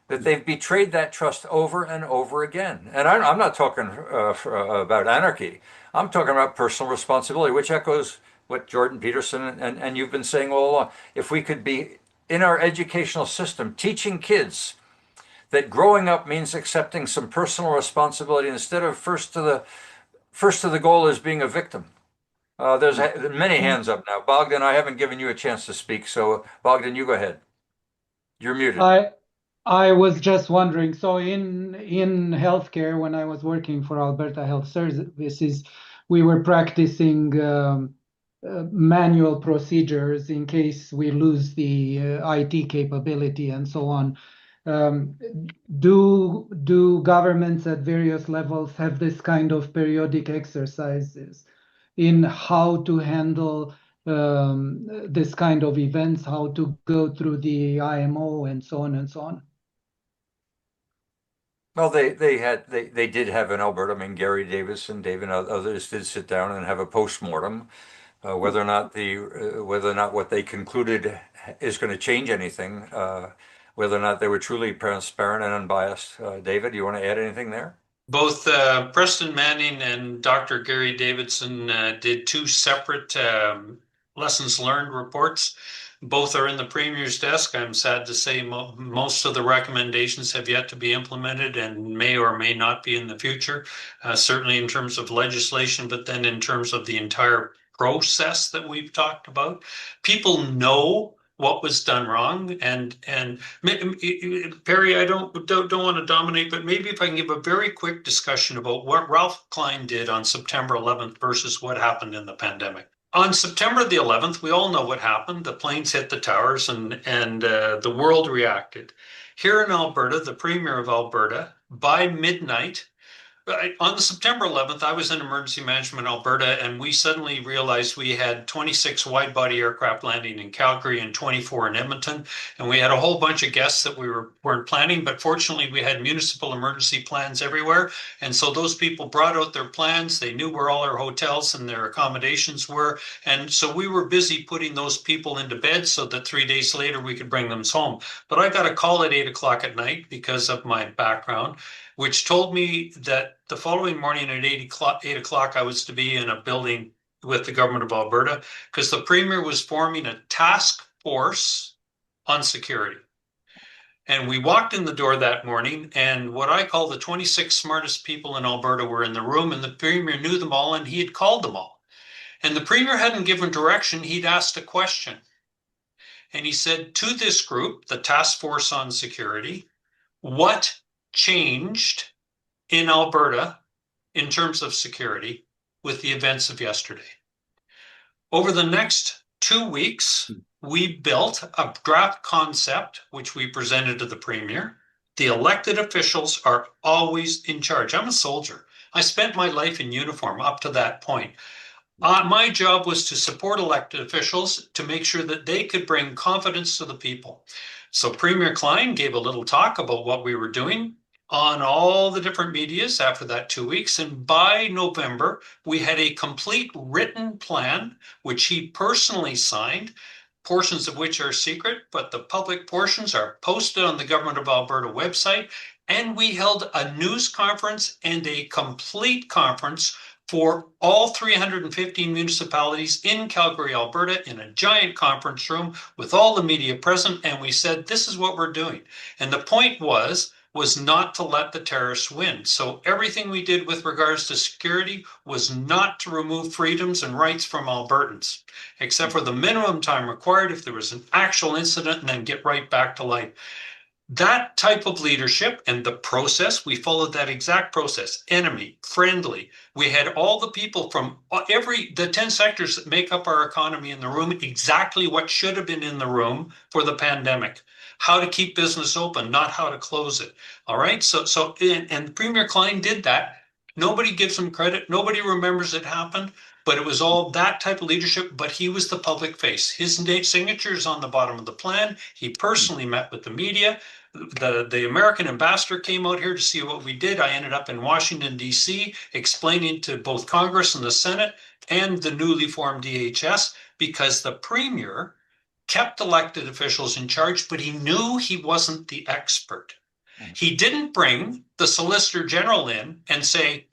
that they've betrayed that trust over and over again. And I'm not talking about anarchy. I'm talking about personal responsibility, which echoes what Jordan Peterson and you've been saying all along. If we could be in our educational system teaching kids that growing up means accepting some personal responsibility instead of first to the goal is being a victim. There's many hands up now. Bogdan, I haven't given you a chance to speak, so Bogdan, you go ahead. You're muted. I was just wondering, so in healthcare, when I was working for Alberta Health Services, we were practicing manual procedures in case we lose the IT capability and so on. Do governments at various levels have this kind of periodic exercises in how to handle this kind of events, how to go through the IMO and so on and so on? Well, they did have in Alberta. I mean, Gary Davis and Dave and others did sit down and have a postmortem. Whether or not what they concluded is going to change anything, whether or not they were truly transparent and unbiased. David, do you want to add anything there? Both Preston Manning and Dr. Gary Davidson did two separate lessons learned reports. Both are in the Premier's desk. I'm sad to say most of the recommendations have yet to be implemented and may or may not be in the future, certainly in terms of legislation, but then in terms of the entire process that we've talked about. People know what was done wrong, and Perry, I don't want to dominate, but maybe if I can give a very quick discussion about what Ralph Klein did on September 11th versus what happened in the pandemic. On September the 11th, we all know what happened. The planes hit the towers, and the world reacted. Here in Alberta, the Premier of Alberta, by midnight, on September 11th, I was in Emergency Management Alberta, and we suddenly realized we had 26 wide-body aircraft landing in Calgary and 24 in Edmonton, and we had a whole bunch of guests that we weren't planning, but fortunately we had municipal emergency plans everywhere, and so those people brought out their plans. They knew where all our hotels and their accommodations were, and so we were busy putting those people into bed so that 3 days later we could bring them home. But I got a call at 8 o'clock at night because of my background, which told me that the following morning at 8 o'clock, I was to be in a building with the government of Alberta because the Premier was forming a task force on security. And we walked in the door that morning, and what I call the 26 smartest people in Alberta were in the room, and the Premier knew them all, and he had called them all. And the Premier hadn't given direction, he'd asked a question. And he said to this group, the task force on security, what changed in Alberta in terms of security with the events of yesterday? Over the next 2 weeks, we built a draft concept, which we presented to the Premier. The elected officials are always in charge. I'm a soldier. I spent my life in uniform up to that point. My job was to support elected officials to make sure that they could bring confidence to the people. So Premier Klein gave a little talk about what we were doing on all the different medias after that 2 weeks. And by November, we had a complete written plan, which he personally signed, portions of which are secret, but the public portions are posted on the Government of Alberta website. And we held a news conference and a complete conference for all 315 municipalities in Calgary, Alberta, in a giant conference room with all the media present. And we said, this is what we're doing. And the point was not to let the terrorists win. So everything we did with regards to security was not to remove freedoms and rights from Albertans, except for the minimum time required if there was an actual incident, and then get right back to life. That type of leadership and the process, we followed that exact process, enemy, friendly. We had all the people from the 10 sectors that make up our economy in the room, exactly what should have been in the room for the pandemic. How to keep business open, not how to close it. All right. And Premier Klein did that. Nobody gives him credit. Nobody remembers it happened, but it was all that type of leadership. But he was the public face. His signature is on the bottom of the plan. He personally met with the media. The American ambassador came out here to see what we did. I ended up in Washington, D.C., explaining to both Congress and the Senate and the newly formed DHS, because the Premier kept elected officials in charge, but he knew he wasn't the expert. He didn't bring the Solicitor General in and say,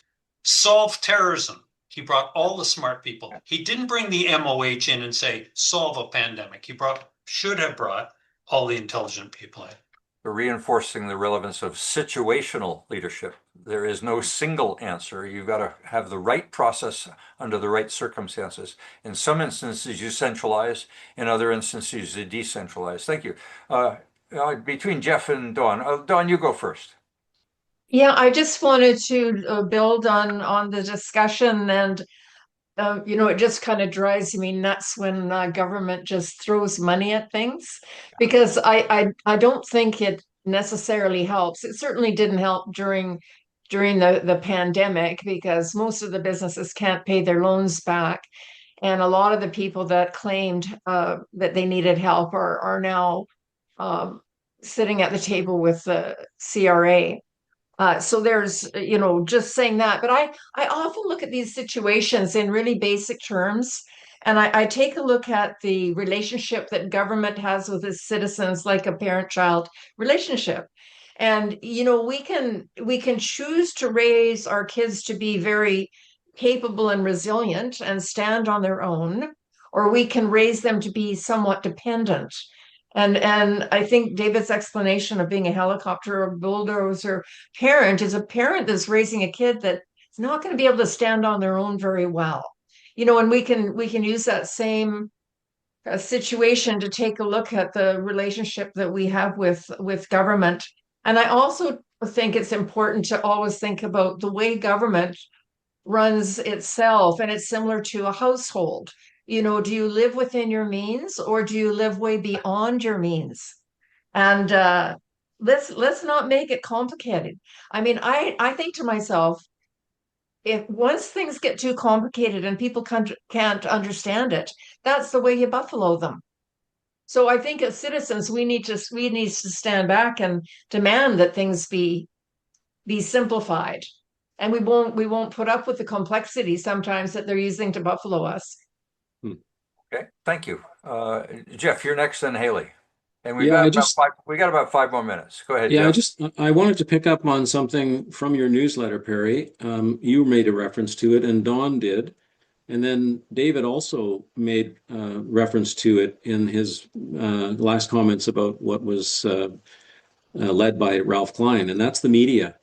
solve terrorism. He brought all the smart people. He didn't bring the MOH in and say, solve a pandemic. He should have brought all the intelligent people in. Reinforcing the relevance of situational leadership. There is no single answer. You've got to have the right process under the right circumstances. In some instances, you centralize. In other instances, you decentralize. Thank you. Between Jeff and Dawn. Dawn, you go first. Yeah, I just wanted to build on the discussion, and it just kind of drives me nuts when government just throws money at things, because I don't think it necessarily helps. It certainly didn't help during the pandemic, because most of the businesses can't pay their loans back, and a lot of the people that claimed that they needed help are now sitting at the table with the CRA. So there's, just saying that. But I often look at these situations in really basic terms. And I take a look at the relationship that government has with its citizens, like a parent-child relationship. And, we can choose to raise our kids to be very capable and resilient and stand on their own. or we can raise them to be somewhat dependent. And I think David's explanation of being a helicopter or bulldozer parent is a parent that's raising a kid that's not going to be able to stand on their own very well. And we can use that same situation to take a look at the relationship that we have with government. And I also think it's important to always think about the way government runs itself, and it's similar to a household. Do you live within your means, or do you live way beyond your means? And let's not make it complicated. I mean, I think to myself, if once things get too complicated and people can't understand it, that's the way you buffalo them. So I think as citizens, we need to stand back and demand that things be simplified. And we won't put up with the complexity sometimes that they're using to buffalo us. Okay, thank you. Jeff, you're next, then Haley. And we Yeah, got about 5 more minutes. Go ahead, Yeah, Jeff. I wanted to pick up on something from your newsletter, Perry. You made a reference to it, and Dawn did. And then David also made reference to it in his last comments about what was led by Ralph Klein, and that's the media.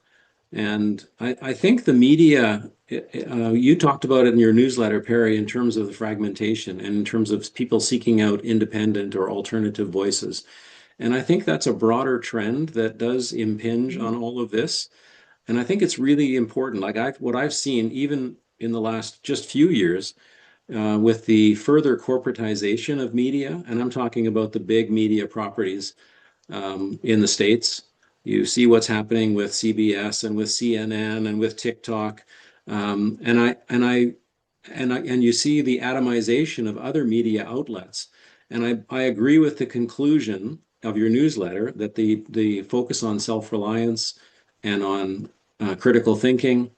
And I think the media, you talked about it in your newsletter, Perry, in terms of the fragmentation and in terms of people seeking out independent or alternative voices. And I think that's a broader trend that does impinge on all of this. And I think it's really important. Like what I've seen, even in the last just few years, with the further corporatization of media, and I'm talking about the big media properties in the States. You see what's happening with CBS and with CNN and with TikTok, and you see the atomization of other media outlets. And I agree with the conclusion of your newsletter that the focus on self-reliance and on critical thinking,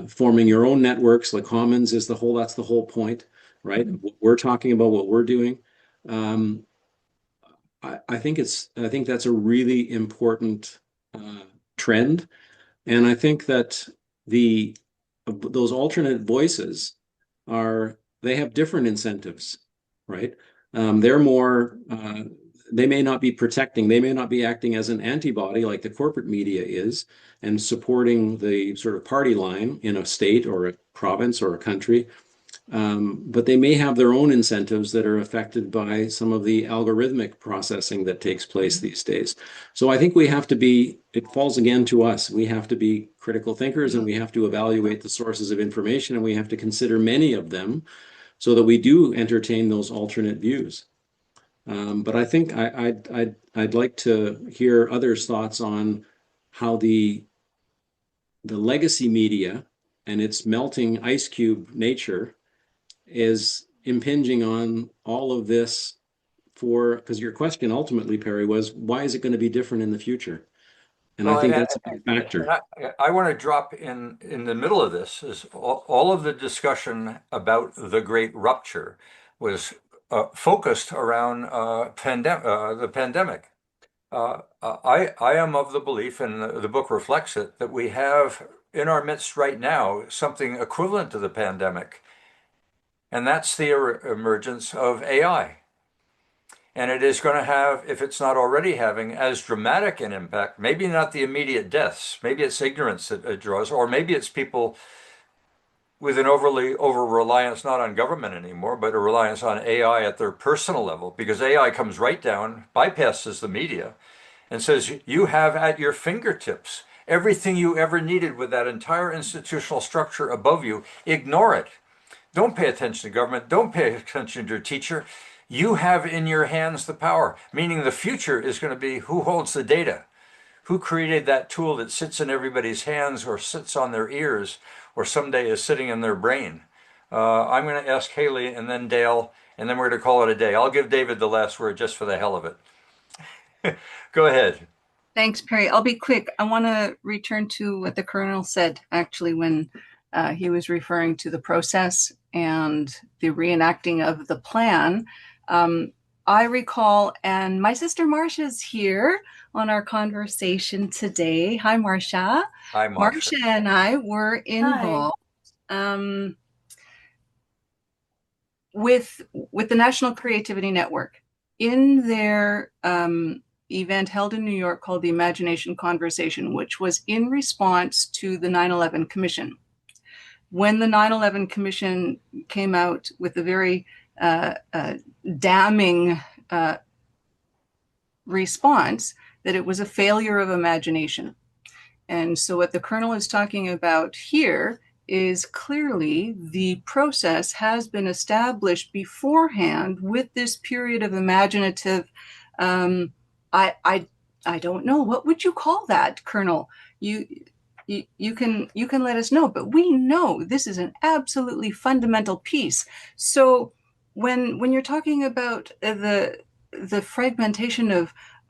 forming your own networks, the commons that's the whole point, right? We're talking about what we're doing. I think that's a really important trend, and I think that those alternate voices they have different incentives, right? They're more they may not be protecting, they may not be acting as an antibody like the corporate media is, and supporting the sort of party line in a state or a province or a country. But they may have their own incentives that are affected by some of the algorithmic processing that takes place these days. So I think it falls again to us. We have to be critical thinkers, and we have to evaluate the sources of information, and we have to consider many of them so that we do entertain those alternate views. But I think I'd like to hear others' thoughts on how the legacy media and its melting ice cube nature is impinging on all of this because your question ultimately, Perry, was why is it going to be different in the future? And I think that's a big factor. I want to drop in the middle of this is all of the discussion about the Great Rupture was focused around the pandemic. I am of the belief, and the book reflects it, that we have in our midst right now something equivalent to the pandemic, and that's the emergence of AI. And it is going to have, if it's not already having, as dramatic an impact, maybe not the immediate deaths, maybe it's ignorance that it draws, or maybe it's people with an over-reliance not on government anymore, but a reliance on AI at their personal level, because AI comes right down, bypasses the media, and says, you have at your fingertips everything you ever needed with that entire institutional structure above you. Ignore it. Don't pay attention to government. Don't pay attention to your teacher. You have in your hands the power, meaning the future is going to be who holds the data, who created that tool that sits in everybody's hands or sits on their ears or someday is sitting in their brain. I'm going to ask Haley and then Dale, and then we're going to call it a day. I'll give David the last word just for the hell of it. Go ahead. Thanks, Perry. I'll be quick. I want to return to what the Colonel said, actually, when he was referring to the process and the reenacting of the plan. I recall, and my sister Marcia's here on our conversation today. Hi, Marcia. Hi, Marcia. Marcia and I were involved with the National Creativity Network, in their event held in New York called the Imagination Conversation, which was in response to the 9/11 Commission. When the 9/11 Commission came out with a very damning response that it was a failure of imagination. And so what the Colonel is talking about here is clearly the process has been established beforehand with this period of imaginative, I don't know, what would you call that, Colonel? You can let us know, but we know this is an absolutely fundamental piece. So when you're talking about the fragmentation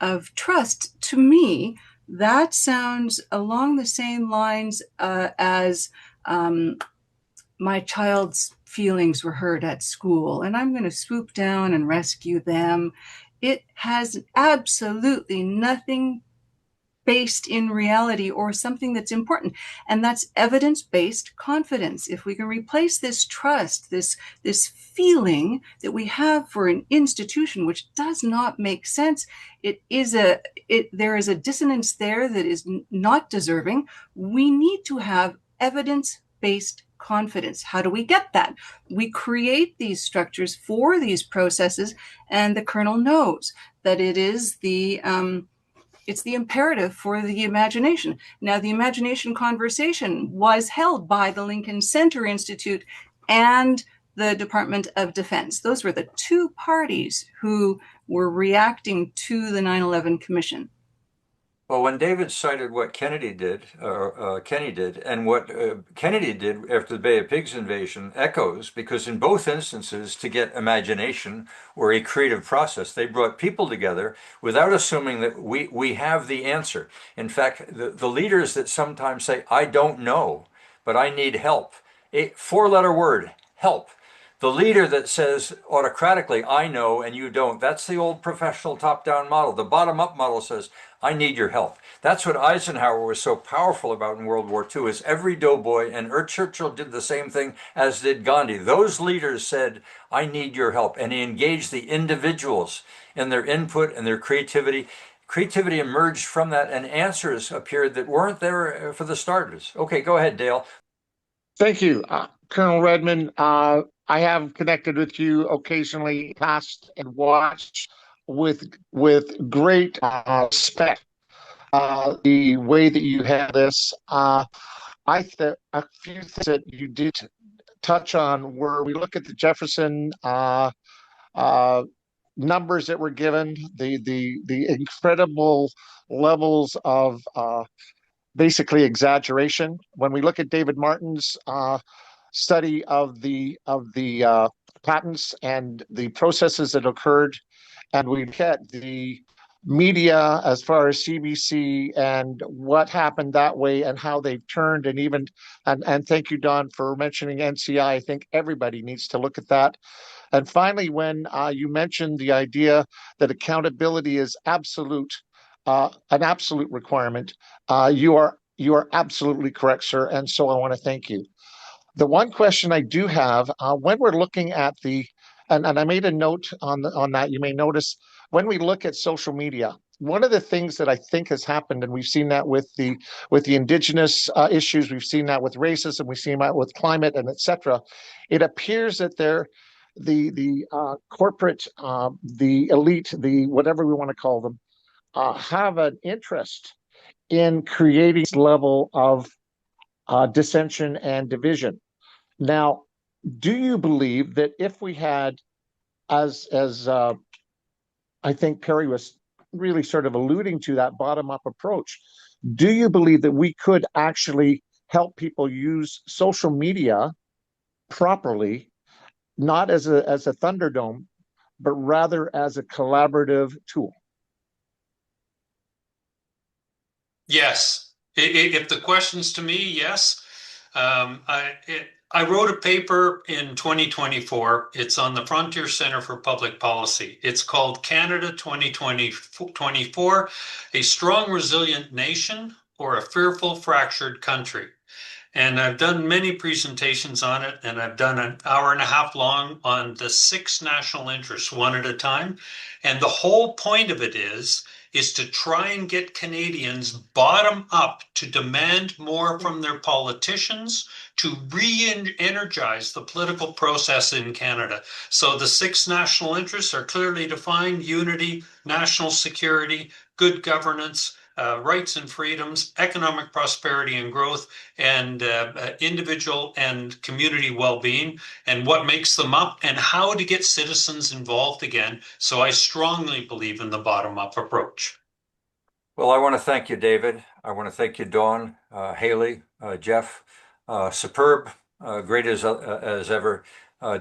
of trust, to me, that sounds along the same lines as my child's feelings were hurt at school, and I'm going to swoop down and rescue them. It has absolutely nothing based in reality or something that's important. And that's evidence-based confidence. If we can replace this trust, this feeling that we have for an institution which does not make sense, there is a dissonance there that is not deserving. We need to have evidence-based confidence. How do we get that? We create these structures for these processes, and the Colonel knows that it is it's the imperative for the imagination. Now, the imagination conversation was held by the Lincoln Center Institute and the Department of Defense. Those were the two parties who were reacting to the 9/11 Commission. Well, when David cited what Kenny did, and what Kennedy did after the Bay of Pigs invasion echoes, because in both instances, to get imagination or a creative process, they brought people together without assuming that we have the answer. In fact, the leaders that sometimes say, I don't know, but I need help, a four-letter word, help. The leader that says autocratically, I know and you don't, that's the old professional top-down model. The bottom-up model says, I need your help. That's what Eisenhower was so powerful about in World War II, is every doughboy, and Churchill did the same thing, as did Gandhi. Those leaders said, I need your help. And he engaged the individuals in their input and their creativity. Creativity emerged from that, and answers appeared that weren't there for the starters. Okay, go ahead, Dale. Thank you, Colonel Redmond. I have connected with you occasionally, past and watched with great respect the way that you had this. A few things that you did touch on were, we look at the Jefferson numbers that were given, the incredible levels of basically exaggeration. When we look at David Martin's study of the patents and the processes that occurred, and we look at the media as far as CBC and what happened that way and how they've turned, and thank you, Don, for mentioning NCI. I think everybody needs to look at that. And finally, when you mentioned the idea that accountability is absolute, an absolute requirement, you are absolutely correct, sir. And so I want to thank you. The one question I do have, when we're looking at and I made a note on that, you may notice, when we look at social media, one of the things that I think has happened, and we've seen that with the indigenous issues, we've seen that with racism, we've seen that with climate, and etc. It appears that the corporate, the elite, the whatever we want to call them, have an interest in creating this level of dissension and division. Now, do you believe that if we had, as I think Perry was really sort of alluding to, that bottom-up approach, do you believe that we could actually help people use social media properly, not as a Thunderdome, but rather as a collaborative tool? Yes. If the question's to me, yes. I wrote a paper in 2024. It's on the Frontier Center for Public Policy. It's called Canada 2024, A Strong Resilient Nation or a Fearful Fractured Country. And I've done many presentations on it, and I've done an hour and a half long on the 6 national interests, one at a time. And the whole point of it is to try and get Canadians bottom up to demand more from their politicians, to re-energize the political process in Canada. So the 6 national interests are clearly defined: unity, national security, good governance, rights and freedoms, economic prosperity and growth, and individual and community well-being, and what makes them up, and how to get citizens involved again. So I strongly believe in the bottom-up approach. Well, I want to thank you, David. I want to thank you, Dawn, Haley, Jeff. Superb, great as ever.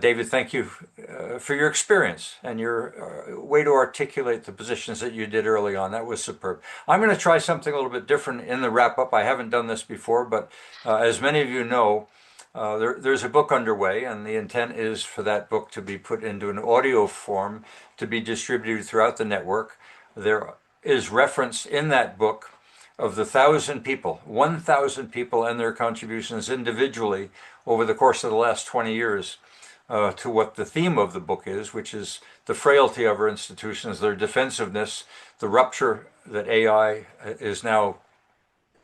David, thank you for your experience and your way to articulate the positions that you did early on. That was superb. I'm going to try something a little bit different in the wrap-up. I haven't done this before, but as many of you know, there's a book underway, and the intent is for that book to be put into an audio form to be distributed throughout the network. There is reference in that book of the 1,000 people and their contributions individually over the course of the last 20 years to what the theme of the book is, which is the frailty of our institutions, their defensiveness, the rupture that AI is now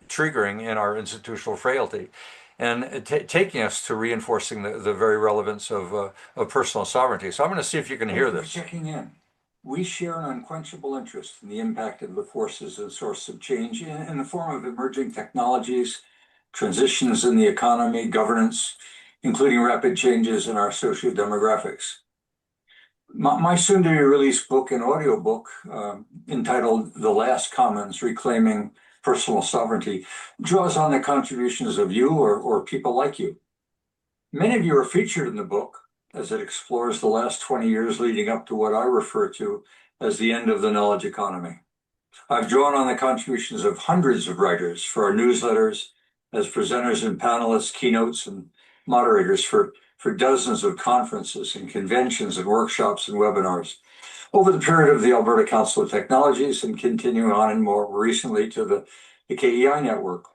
triggering in our institutional frailty, and taking us to reinforcing the very relevance of personal sovereignty. So I'm going to see if you can hear this. Checking in. We share an unquenchable interest in the impact of the forces and source of change in the form of emerging technologies, transitions in the economy, governance, including rapid changes in our socio-demographics. My soon-to-be released book and audiobook, entitled The Last Commons, Reclaiming Personal Sovereignty, draws on the contributions of you or people like you. Many of you are featured in the book, as it explores the last 20 years leading up to what I refer to as the end of the knowledge economy. I've drawn on the contributions of hundreds of writers for our newsletters, as presenters and panelists, keynotes, and moderators for dozens of conferences and conventions and workshops and webinars over the period of the Alberta Council of Technologies, and continuing on and more recently to the KEI network.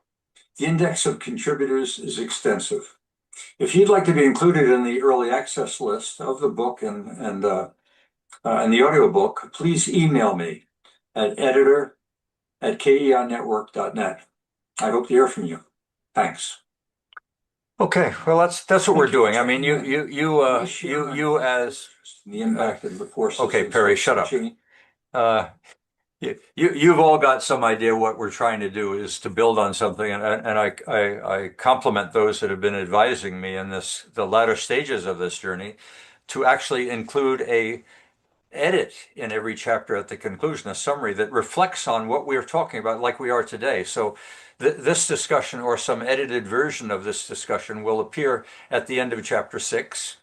The index of contributors is extensive. If you'd like to be included in the early access list of the book and the audiobook, please email me at editor@keinetwork.net. I hope to hear from you. Thanks. Okay, well, that's what we're doing. I mean, you as the impact of the forces. Okay, Perry, shut up. You've all got some idea what we're trying to do is to build on something, and I compliment those that have been advising me in the latter stages of this journey to actually include a edit in every chapter at the conclusion, a summary that reflects on what we're talking about like we are today. So this discussion, or some edited version of this discussion, will appear at the end of chapter 6.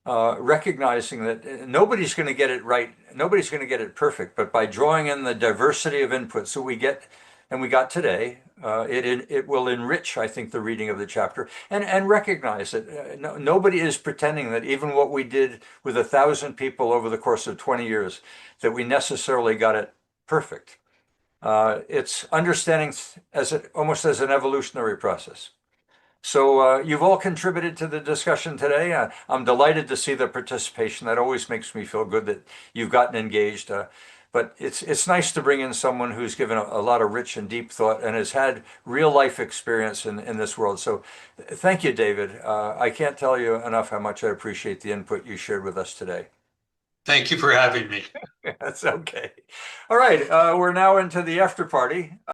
Recognizing that nobody's going to get it right, nobody's going to get it perfect, but by drawing in the diversity of inputs that we get, and we got today, it will enrich, I think, the reading of the chapter, and recognize that nobody is pretending that even what we did with 1,000 people over the course of 20 years, that we necessarily got it perfect. It's understanding almost as an evolutionary process. So you've all contributed to the discussion today. I'm delighted to see the participation. That always makes me feel good that you've gotten engaged. But it's nice to bring in someone who's given a lot of rich and deep thought and has had real life experience in this world. So thank you, David. I can't tell you enough how much I appreciate the input you shared with us today. Thank you for having me. That's okay. All right, we're now into the after party.